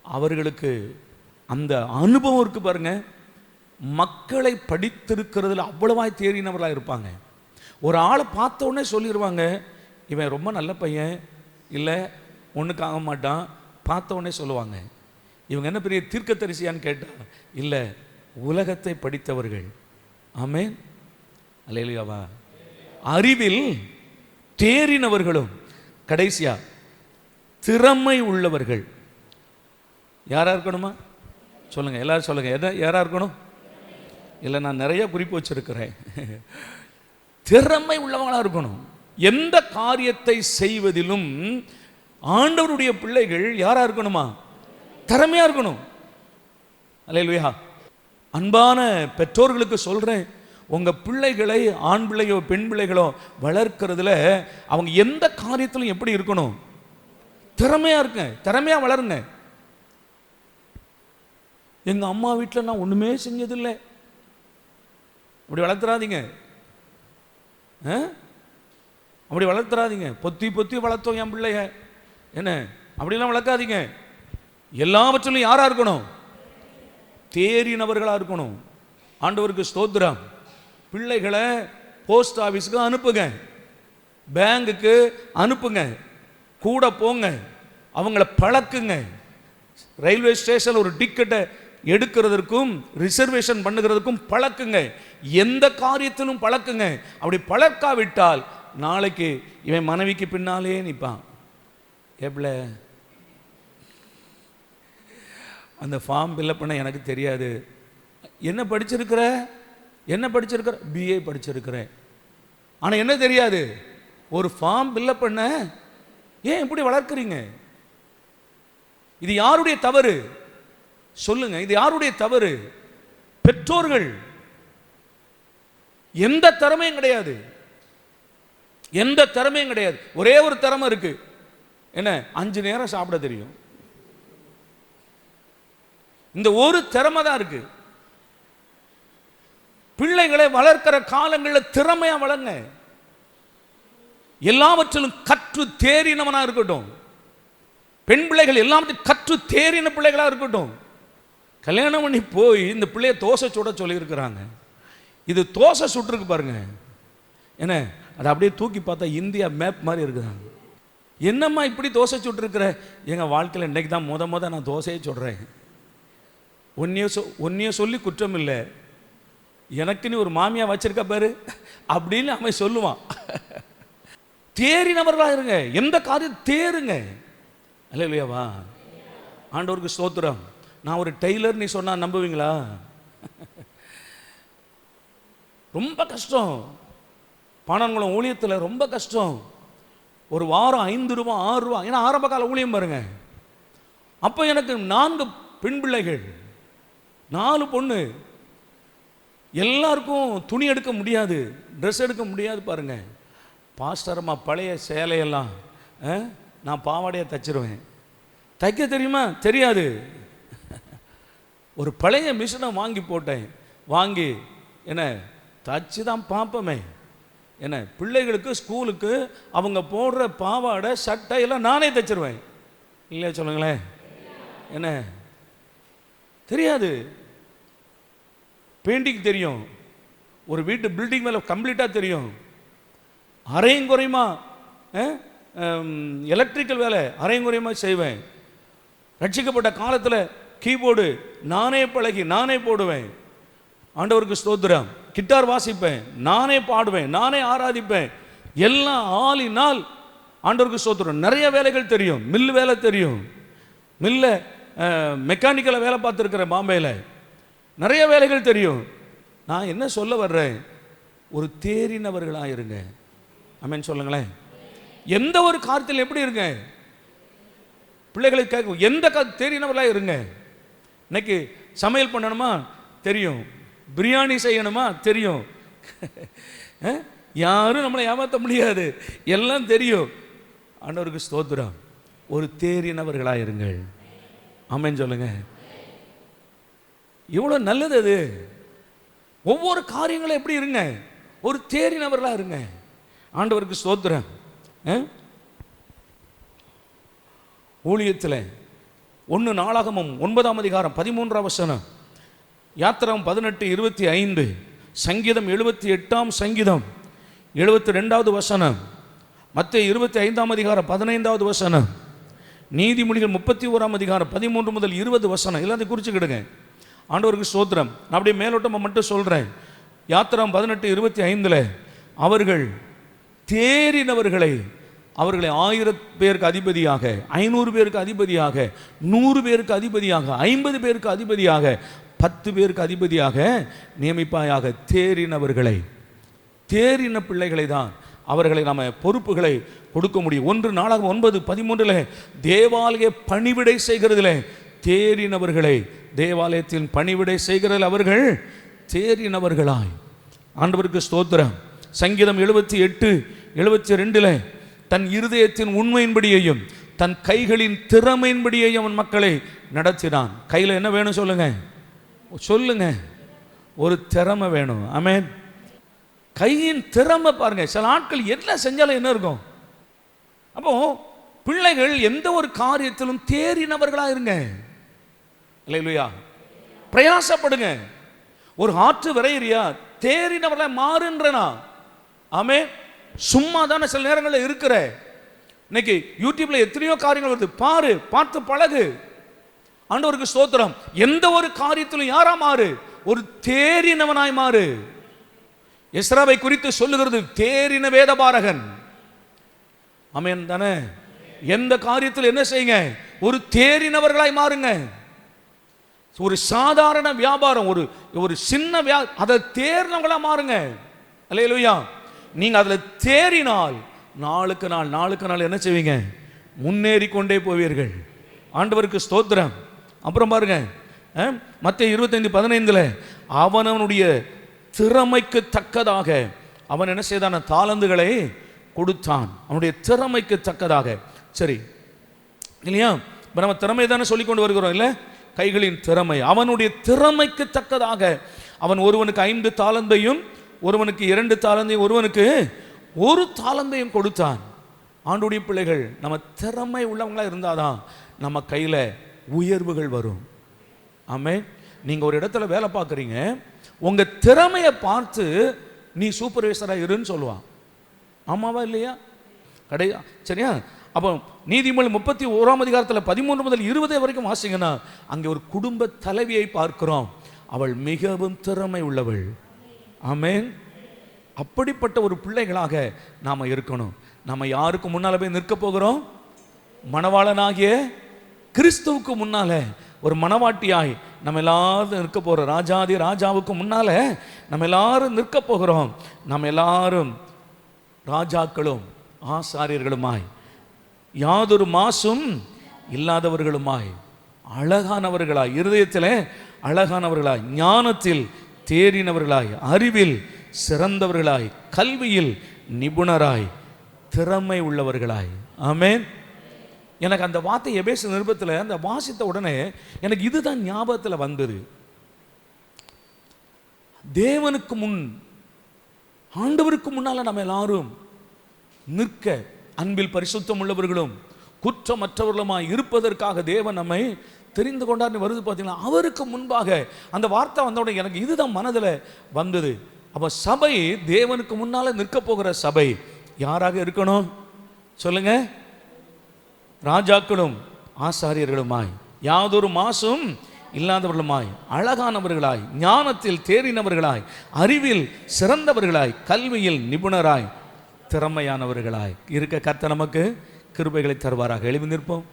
அவர்களுக்கு அந்த அனுபவம் இருக்கு பாருங்க. மக்களை படித்திருக்கிறதுல அவ்வளவாய் தேறினவர்களாக இருப்பாங்க. ஒரு ஆளை பார்த்த உடனே சொல்லிடுவாங்க, இவன் ரொம்ப நல்ல பையன், இல்லை ஒன்றுக்கு ஆக மாட்டான். பார்த்த உடனே சொல்லுவாங்க, இவங்க என்ன பெரிய தீர்க்கதரிசியான்னு கேட்டால், இல்லை உலகத்தை படித்தவர்கள். ஆமென். அல்லேலூயாவா. அறிவில் தேறினவர்களும், கடைசியா திறமை உள்ளவர்கள். யாரா இருக்கணுமா? சொல்லுங்க, எல்லாரும் சொல்லுங்க, யாரா இருக்கணும்? இல்லை, நான் நிறைய குறிப்பு வச்சிருக்கிறேன். திறமை உள்ளவங்களா இருக்கணும். எந்த காரியத்தை செய்வதிலும் ஆண்டவருடைய பிள்ளைகள் யாரா இருக்கணுமா? திறமையா இருக்கணும். அல்லேலூயா. அன்பான பெற்றோர்களுக்கு சொல்றேன், உங்க பிள்ளைகளை, ஆண் பிள்ளையோ பெண் பிள்ளைகளோ வளர்க்கிறதுல அவங்க எந்த காரியத்திலும் எப்படி இருக்கணும்? திறமையா இருக்க, திறமையா வளருங்க. எங்க அம்மா வீட்டில் நான் ஒண்ணுமே செஞ்சதில்லை, அப்படி வளர்த்துறாதீங்க. அப்படி வளர்த்துறாதீங்க. பொத்தி பொத்தி வளர்த்தோம் என் பிள்ளைய, என்ன அப்படிலாம் வளர்க்காதீங்க. எல்லாவற்றிலும் யாரா இருக்கணும்? தேறினவர்களா இருக்கணும். ஆண்டவருக்கு ஸ்தோத்திரம். பிள்ளைகளை போஸ்ட் ஆஃபீஸுக்கு அனுப்புங்க, பேங்குக்கு அனுப்புங்க, கூட போங்க, அவங்கள பழக்குங்க. ரயில்வே ஸ்டேஷன் ஒரு டிக்கெட்டை எடுக்கிறதுக்கும் ரிசர்வேஷன் பண்ணுகிறதுக்கும் பழக்குங்க. எந்த காரியத்திலும் பழக்குங்க. அப்படி பழக்காவிட்டால் நாளைக்கு இவன் மனைவிக்கு பின்னாலே நிற்பான். எப்பல அந்த ஃபார்ம் ஃபில்அப் பண்ண எனக்கு தெரியாது. என்ன படிச்சிருக்கிற? என்ன படிச்சிருக்கிற? பிஏ படிச்சிருக்கிறேன். ஆனா என்ன தெரியாது, ஒரு ஃபார்ம் ஃபில்அப் பண்ண ஏன் இப்படி வளர்க்குறீங்க? இது யாருடைய தவறு சொல்லுங்க? இது யாருடைய தவறு? பெற்றோர்கள். எந்த திறமையும் கிடையாது, எந்த திறமையும் கிடையாது. ஒரே ஒரு திறமை இருக்கு, என்ன? 5 நேரம் சாப்பிட தெரியும். இந்த ஒரு திறமை தான் இருக்கு. பிள்ளைகளை வளர்க்கிற காலங்களில் திறமையா வளங்க. எல்லாவற்றிலும் கற்று தேறினவனா இருக்கட்டும். பெண் பிள்ளைகள் எல்லாவற்றையும் கற்று தேறின பிள்ளைகளா இருக்கட்டும். கல்யாணம் பண்ணி போய் இந்த பிள்ளைய தோசை சுட சொல்லி இருக்கிறாங்க. இது தோசை சுட்டுருக்கு பாருங்க, என்ன? அதை அப்படியே தூக்கி பார்த்தா இந்தியா மேப் மாதிரி இருக்குதாங்க. என்னம்மா இப்படி தோசை சுட்டுருக்குற? எங்கள் வாழ்க்கையில் இன்றைக்கு தான் முத நான் தோசையை சுடுறேன். ஒன்றைய சொல்லி குற்றம் இல்லை, எனக்குன்னு ஒரு மாமியா வச்சிருக்க பாரு அப்படின்னு அவன் சொல்லுவான். தேறினவர்களா இருங்க, எந்த காரியம் தேருங்க. அல்லேலூயாவா? ஆண்டவருக்கு ஸ்தோத்திரம். நான் ஒரு டெய்லர் நீ சொன்னா நம்புவீங்களா? ரொம்ப கஷ்டம். பாணான்குளம் ஊழியத்தில் ரொம்ப கஷ்டம். ஒரு வாரம் 5 ரூபா 6 ரூபா. ஏன்னா ஆரம்ப கால ஊழியம் பாருங்க. அப்போ எனக்கு 4 பெண் பிள்ளைகள், 4 பொண்ணு. எல்லாருக்கும் துணி எடுக்க முடியாது, ட்ரெஸ் எடுக்க முடியாது பாருங்க. பாஸ்டர்மா பழைய சேலையெல்லாம் நான் பாவாடையை தச்சிருவேன். தைக்க தெரியுமா? தெரியாது. ஒரு பழைய மிஷினை வாங்கி போட்டேன். வாங்கி என்ன தச்சு தான் பார்ப்போமே. என்ன பிள்ளைகளுக்கு ஸ்கூலுக்கு அவங்க போடுற பாவாடை சட்டை எல்லாம் நானே தைச்சிருவேன். இல்லையா சொல்லுங்களேன்? என்ன தெரியாது? பெயிண்டிங் தெரியும், ஒரு வீட்டு பில்டிங் மேலே கம்ப்ளீட்டாக தெரியும். அரையும் குறையுமா எலக்ட்ரிக்கல் வேலை அரையும் குறையுமா செய்வேன். ரட்சிக்கப்பட்ட காலத்தில் கீபோர்டு நானே பழகி நானே போடுவேன். ஆண்டவருக்கு ஸ்தோத்திரம். கிட்டார் வாசிப்பேன், நானே பாடுவேன், நானே ஆராதிப்பேன். எல்லாம் ஆளினால் ஆண்டவருக்கு ஸ்தோத்திரம். நிறைய வேலைகள் தெரியும். மில்லு வேலை தெரியும், மில்ல மெக்கானிக்கலை வேலை பார்த்துருக்கிறேன் பாம்பேயில். நிறைய வேலைகள் தெரியும். நான் என்ன சொல்ல வர்றேன்? ஒரு தேறினவர்களாக இருங்க. ஆமென் சொல்லுங்களேன். எந்த ஒரு காரியத்தில் எப்படி இருங்க? பிள்ளைகளை கேட்க எந்த தேறினவர்களாக இருங்க. இன்னைக்கு சமையல் பண்ணணுமா தெரியும், பிரியாணி செய்யணுமா தெரியும். யாரும் நம்மளை ஏமாற்ற முடியாது, எல்லாம் தெரியும். ஆண்டவருக்கு ஸ்தோத்திரம். ஒரு தேறினவர்களாக இருங்கள். ஆமென் சொல்லுங்க. இவ்வளோ நல்லது அது. ஒவ்வொரு காரியங்களும் எப்படி இருங்க? ஒரு தேறினவர்களாக இருங்க. ஆண்டவருக்கு ஸ்தோத்திரம். ஊழியத்தில் 1 நாளாகமம் 9ஆம் அதிகாரம் 13ஆம் வசனம், யாத்திராகம் 18:25, சங்கீதம் 78ஆம் சங்கீதம் 72வது வசனம், மத்தேயு 25ஆம் அதிகாரம் 15வது வசனம், நீதிமொழிகள் 31ஆம் அதிகாரம் 13 முதல் 20 வசனம். எல்லாத்தையும் குறிச்சுக்கிடுங்க. ஆண்டவருக்கு ஸ்தோத்திரம். நான் அப்படியே மேலோட்டமாக மட்டும் சொல்கிறேன். யாத்திராகம் 18:25 அவர்கள் தேறினவர்களை, அவர்களை 1000 பேருக்கு அதிபதியாக, 500 பேருக்கு அதிபதியாக, 100 பேருக்கு அதிபதியாக, 50 பேருக்கு அதிபதியாக, 10 பேருக்கு அதிபதியாக நியமிப்பாயாக. தேறினவர்களை, தேறின பிள்ளைகளை தான் அவர்களை நாம் பொறுப்புகளை கொடுக்க முடியும். 1 நாளாகமம் 9:13 தேவாலய பணிவிடை செய்கிறதில் தேறினவர்களை, தேவாலயத்தில் பணிவிடை செய்கிறதில் அவர்கள் தேறினவர்களாய். ஆண்டவருக்கு ஸ்தோத்திரம். சங்கீதம் 78:72 தன் இருதயத்தின் உண்மையின்படியையும் தன் கைகளின் திறமையின்படியையும் அவன் மக்களை நடத்தினான். கையில் என்ன வேணும் சொல்லுங்க? சொல்லுங்க, ஒரு திறமை வேணும். ஆமென். கையின் திறமை பாருங்க. சில ஆட்கள் என்ன செஞ்சாலும் என்ன இருக்கும்? அப்போ பிள்ளைகள் எந்த ஒரு காரியத்திலும் தேறினவர்களாக இருங்க. அல்லேலூயா. பிரயாசப்படுங்க. ஒரு ஆற்று வரையறியா, தேறினவர்களாக மாறுன்றனா. ஆமே. சும்மா தானே சில நேரங்களில் இருக்கிற. இன்னைக்கு யூடியூப்ல எத்தனையோ காரியங்கள் வருது, பாரு, பார்த்து பழகு. ஆண்டவருக்கு ஸ்தோத்திரம். எந்த ஒரு காரியத்திலும் யாரா மாறு? ஒரு தேறினவனாய் மாறு. எஸ்ராவை குறித்து சொல்லுகிறது தேறின வேதபாரகன். ஆமென் தானே? எந்த காரியத்தில் என்ன செய்யுங்க? ஒரு தேறினவர்களாய் மாறுங்க. ஒரு சாதாரண வியாபாரம், ஒரு சின்ன அதை தேர்னவங்களா மாறுங்க. அல்லேலூயா. நீங்க அதுல தேறினால் நாளுக்கு நாள் என்ன செய்வீங்க? முன்னேறி கொண்டே போவீர்கள். ஆண்டவருக்கு ஸ்தோத்திரம். அப்புறம் பாருங்க, மத்தேயு 25:15 அவனுடைய திறமைக்கு தக்கதாக அவன் என்ன செய்தான்? தாலந்துகளை கொடுத்தான். அவனுடைய திறமைக்கு தக்கதாக. சரி இல்லையா? இப்போ நம்ம திறமை தானே சொல்லி கொண்டு வருகிறோம் இல்லை? கைகளின் திறமை. அவனுடைய திறமைக்கு தக்கதாக அவன் ஒருவனுக்கு 5 தாலந்தையும் ஒருவனுக்கு 2 தாலந்தையும் ஒருவனுக்கு 1 தாலந்தையும் கொடுத்தான். ஆண்டுடைய பிள்ளைகள், நம்ம திறமை உள்ளவங்களா இருந்தாதான் நம்ம கையில் உயர்வுகள் வரும். ஆமென். நீங்கள் ஒரு இடத்துல வேலை பார்க்குறீங்க, உங்கள் திறமையை பார்த்து நீ சூப்பர்வைசராக இருன்னு சொல்லுவான். ஆமாவா இல்லையா? சரியா? அப்போ நீதிமொழி 31 13 முதல் 20 வரைக்கும் வாசிங்கன்னா அங்கே ஒரு குடும்ப தலைவியை பார்க்கிறோம். அவள் மிகவும் திறமை உள்ளவள். ஆமென். அப்படிப்பட்ட ஒரு பிள்ளைகளாக நாம் இருக்கணும். நம்ம யாருக்கு முன்னால் போய் நிற்க போகிறோம்? மணவாளனாகிய கிறிஸ்துவுக்கு முன்னால ஒரு மணவாட்டியாய் நம்ம எல்லாரும் நிற்க போகிறோம். ராஜாதி ராஜாவுக்கு முன்னால நம்ம எல்லாரும் நிற்க போகிறோம். நம்ம எல்லாரும் ராஜாக்களும் ஆசாரியர்களுமாய் யாதொரு மாசும் இல்லாதவர்களுமாய் அழகானவர்களாய், இருதயத்தில் அழகானவர்களாய், ஞானத்தில் தேறினவர்களாய், அறிவில் சிறந்தவர்களாய், கல்வியில் நிபுணராய், திறமை உள்ளவர்களாய். ஆமென். எனக்கு அந்த வார்த்தை எபேசு நிருபத்தில் அந்த வாசித்த உடனே எனக்கு இதுதான் ஞாபகத்தில் வந்தது. தேவனுக்கு முன், ஆண்டவருக்கு முன்னால் நம்ம எல்லாரும் நிற்க அன்பில் பரிசுத்தம் உள்ளவர்களும் குற்றமற்றவர்களுமாய் இருப்பதற்காக தேவன் நம்மை தெரிந்து கொண்டார்னு வருது. பார்த்தீங்கன்னா அவருக்கு முன்பாக அந்த வார்த்தை வந்தவுடனே எனக்கு இதுதான் மனதில் வந்தது. அப்போ சபை, தேவனுக்கு முன்னால் நிற்க போகிற சபை யாராக இருக்கணும் சொல்லுங்க? ராஜாக்களும் ஆசாரியர்களுமாய், யாதொரு மாசும் இல்லாதவர்களுமாய், அழகானவர்களாய், ஞானத்தில் தேறினவர்களாய், அறிவில் சிறந்தவர்களாய், கல்வியில் நிபுணராய், திறமையானவர்களாய் இருக்க கர்த்தர் நமக்கு கிருபைகளை தருவாராக. எழுதி நிற்போம்.